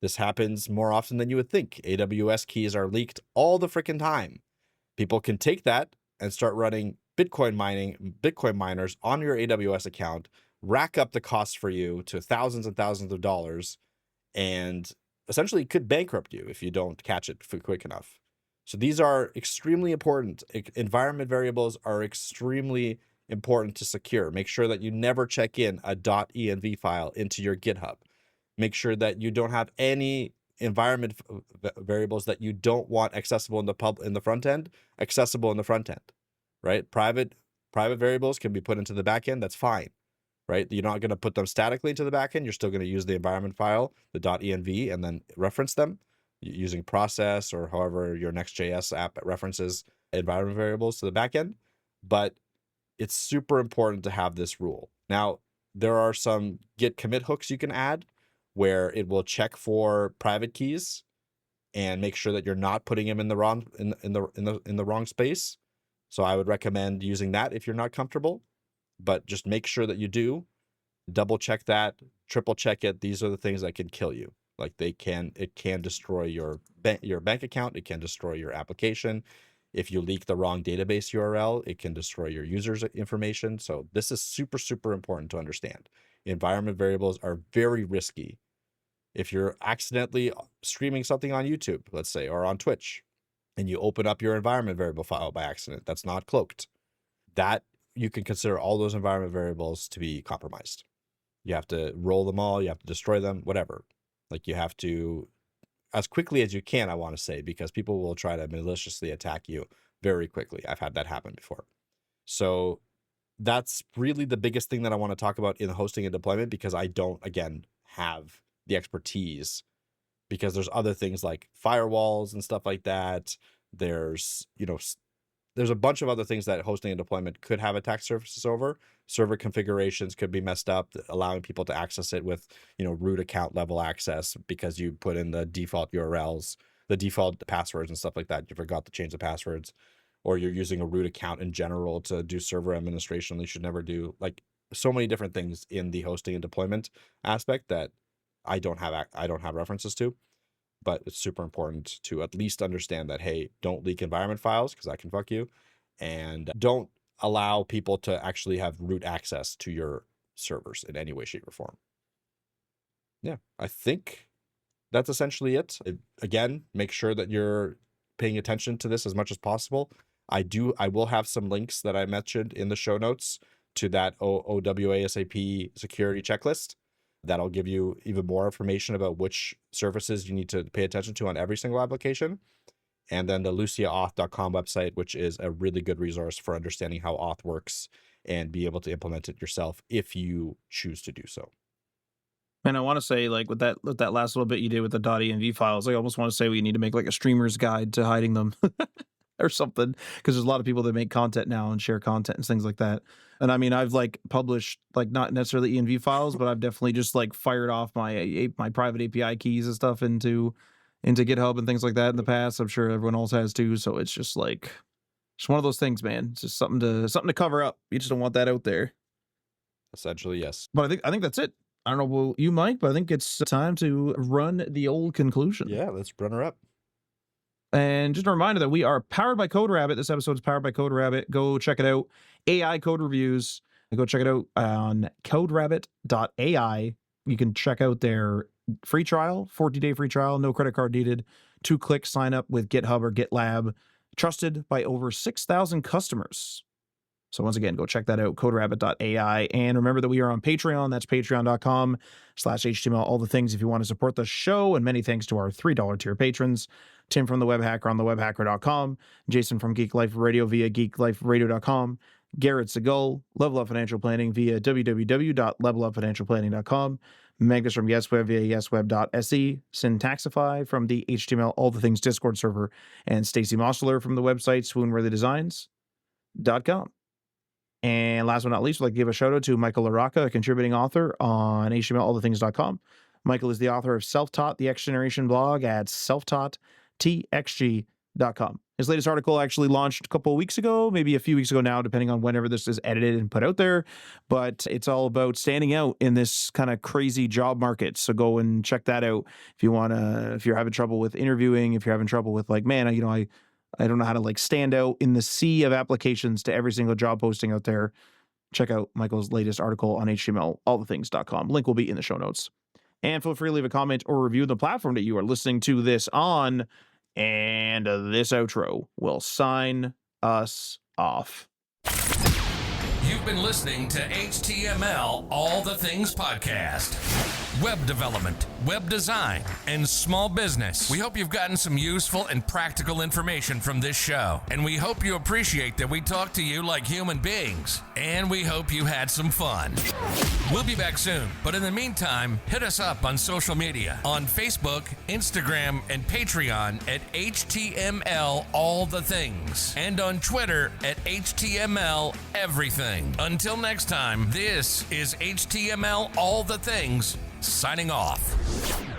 this happens more often than you would think. AWS keys are leaked all the freaking time. People can take that and start running Bitcoin miners on your AWS account, rack up the costs for you to thousands and thousands of dollars, and essentially could bankrupt you if you don't catch it quick enough. So these are extremely important. Environment variables are extremely important to secure. Make sure that you never check in a .env file into your GitHub. Make sure that you don't have any environment variables that you don't want accessible in the front end, right? Private variables can be put into the backend. That's fine, right? You're not going to put them statically into the backend. You're still going to use the environment file, the .env, and then reference them using process or however your Next.js app references environment variables to the backend. But it's super important to have this rule. Now, there are some git commit hooks you can add where it will check for private keys and make sure that you're not putting them in the wrong space. So I would recommend using that if you're not comfortable, but just make sure that you do. Double check that, triple check it. These are the things that can kill you. Like it can destroy your bank account. It can destroy your application. If you leak the wrong database URL, it can destroy your users' information. So this is super, super important to understand. Environment variables are very risky. If you're accidentally streaming something on YouTube, let's say, or on Twitch, and you open up your environment variable file by accident, that's not cloaked, that you can consider all those environment variables to be compromised. You have to roll them all, you have to destroy them, whatever. Like you have to, as quickly as you can, I want to say, because people will try to maliciously attack you very quickly. I've had that happen before. So that's really the biggest thing that I want to talk about in hosting and deployment, because I don't, again, have the expertise, because there's other things like firewalls and stuff like that. There's, there's a bunch of other things that hosting and deployment could have attack surfaces over. Server configurations could be messed up, allowing people to access it with, root account level access, because you put in the default URLs, the default passwords and stuff like that. You forgot to change the passwords, or you're using a root account in general to do server administration. You should never do, like, so many different things in the hosting and deployment aspect that I don't have references to. But it's super important to at least understand that, hey, don't leak environment files, because that can fuck you, and don't allow people to actually have root access to your servers in any way, shape, or form. Yeah, I think that's essentially it. Again, make sure that you're paying attention to this as much as possible. I will have some links that I mentioned in the show notes to that OWASP security checklist. That'll give you even more information about which services you need to pay attention to on every single application. And then the luciaauth.com website, which is a really good resource for understanding how auth works and be able to implement it yourself if you choose to do so. And I want to say, like, with that last little bit you did with the .env files, I almost want to say we need to make like a streamer's guide to hiding them or something, because there's a lot of people that make content now and share content and things like that. And I mean, I've like published, like, not necessarily env files, but I've definitely just like fired off my private API keys and stuff into GitHub and things like that in the past. I'm sure everyone else has too. So it's just like, it's one of those things, man. It's just something to cover up. You just don't want that out there. Essentially, yes. But I think that's it. I don't know about you, Mike, but I think it's time to run the old conclusion. Yeah, let's run her up. And just a reminder that we are powered by CodeRabbit. This episode is powered by CodeRabbit. Go check it out. AI code reviews. Go check it out on coderabbit.ai. You can check out their free trial, 14-day free trial, no credit card needed, 2-click sign up with GitHub or GitLab, trusted by over 6,000 customers. So once again, go check that out, coderabbit.ai. And remember that we are on Patreon. That's patreon.com/HTML, all the things if you want to support the show. And many thanks to our $3 tier patrons. Tim from The Web Hacker on thewebhacker.com. Jason from Geek Life Radio via geekliferadio.com. Garrett Segal, Level Up Financial Planning via www.levelupfinancialplanning.com. Magnus from YesWeb via yesweb.se. Syntaxify from the HTML All the Things Discord server. And Stacy Mosler from the website swoonworthydesigns.com. And last but not least, we'd like to give a shout out to Michael LaRocca, a contributing author on HTMLAllTheThings.com. Michael is the author of Self-Taught, the X Generation blog at selftaughttxg.com. His latest article actually launched a couple of weeks ago, maybe a few weeks ago now, depending on whenever this is edited and put out there. But it's all about standing out in this kind of crazy job market. So go and check that out if you want to, if you're having trouble with interviewing, if you're having trouble with like, man, I don't know how to like stand out in the sea of applications to every single job posting out there. Check out Michael's latest article on HTMLAllTheThings.com. Link will be in the show notes. And feel free to leave a comment or review on the platform that you are listening to this on. And this outro will sign us off. You've been listening to HTML All the Things podcast. Web development, web design, and small business. We hope you've gotten some useful and practical information from this show. And we hope you appreciate that we talk to you like human beings. And we hope you had some fun. We'll be back soon. But in the meantime, hit us up on social media on Facebook, Instagram, and Patreon at HTML All the Things. And on Twitter at HTML Everything. Until next time, this is HTML All the Things, signing off.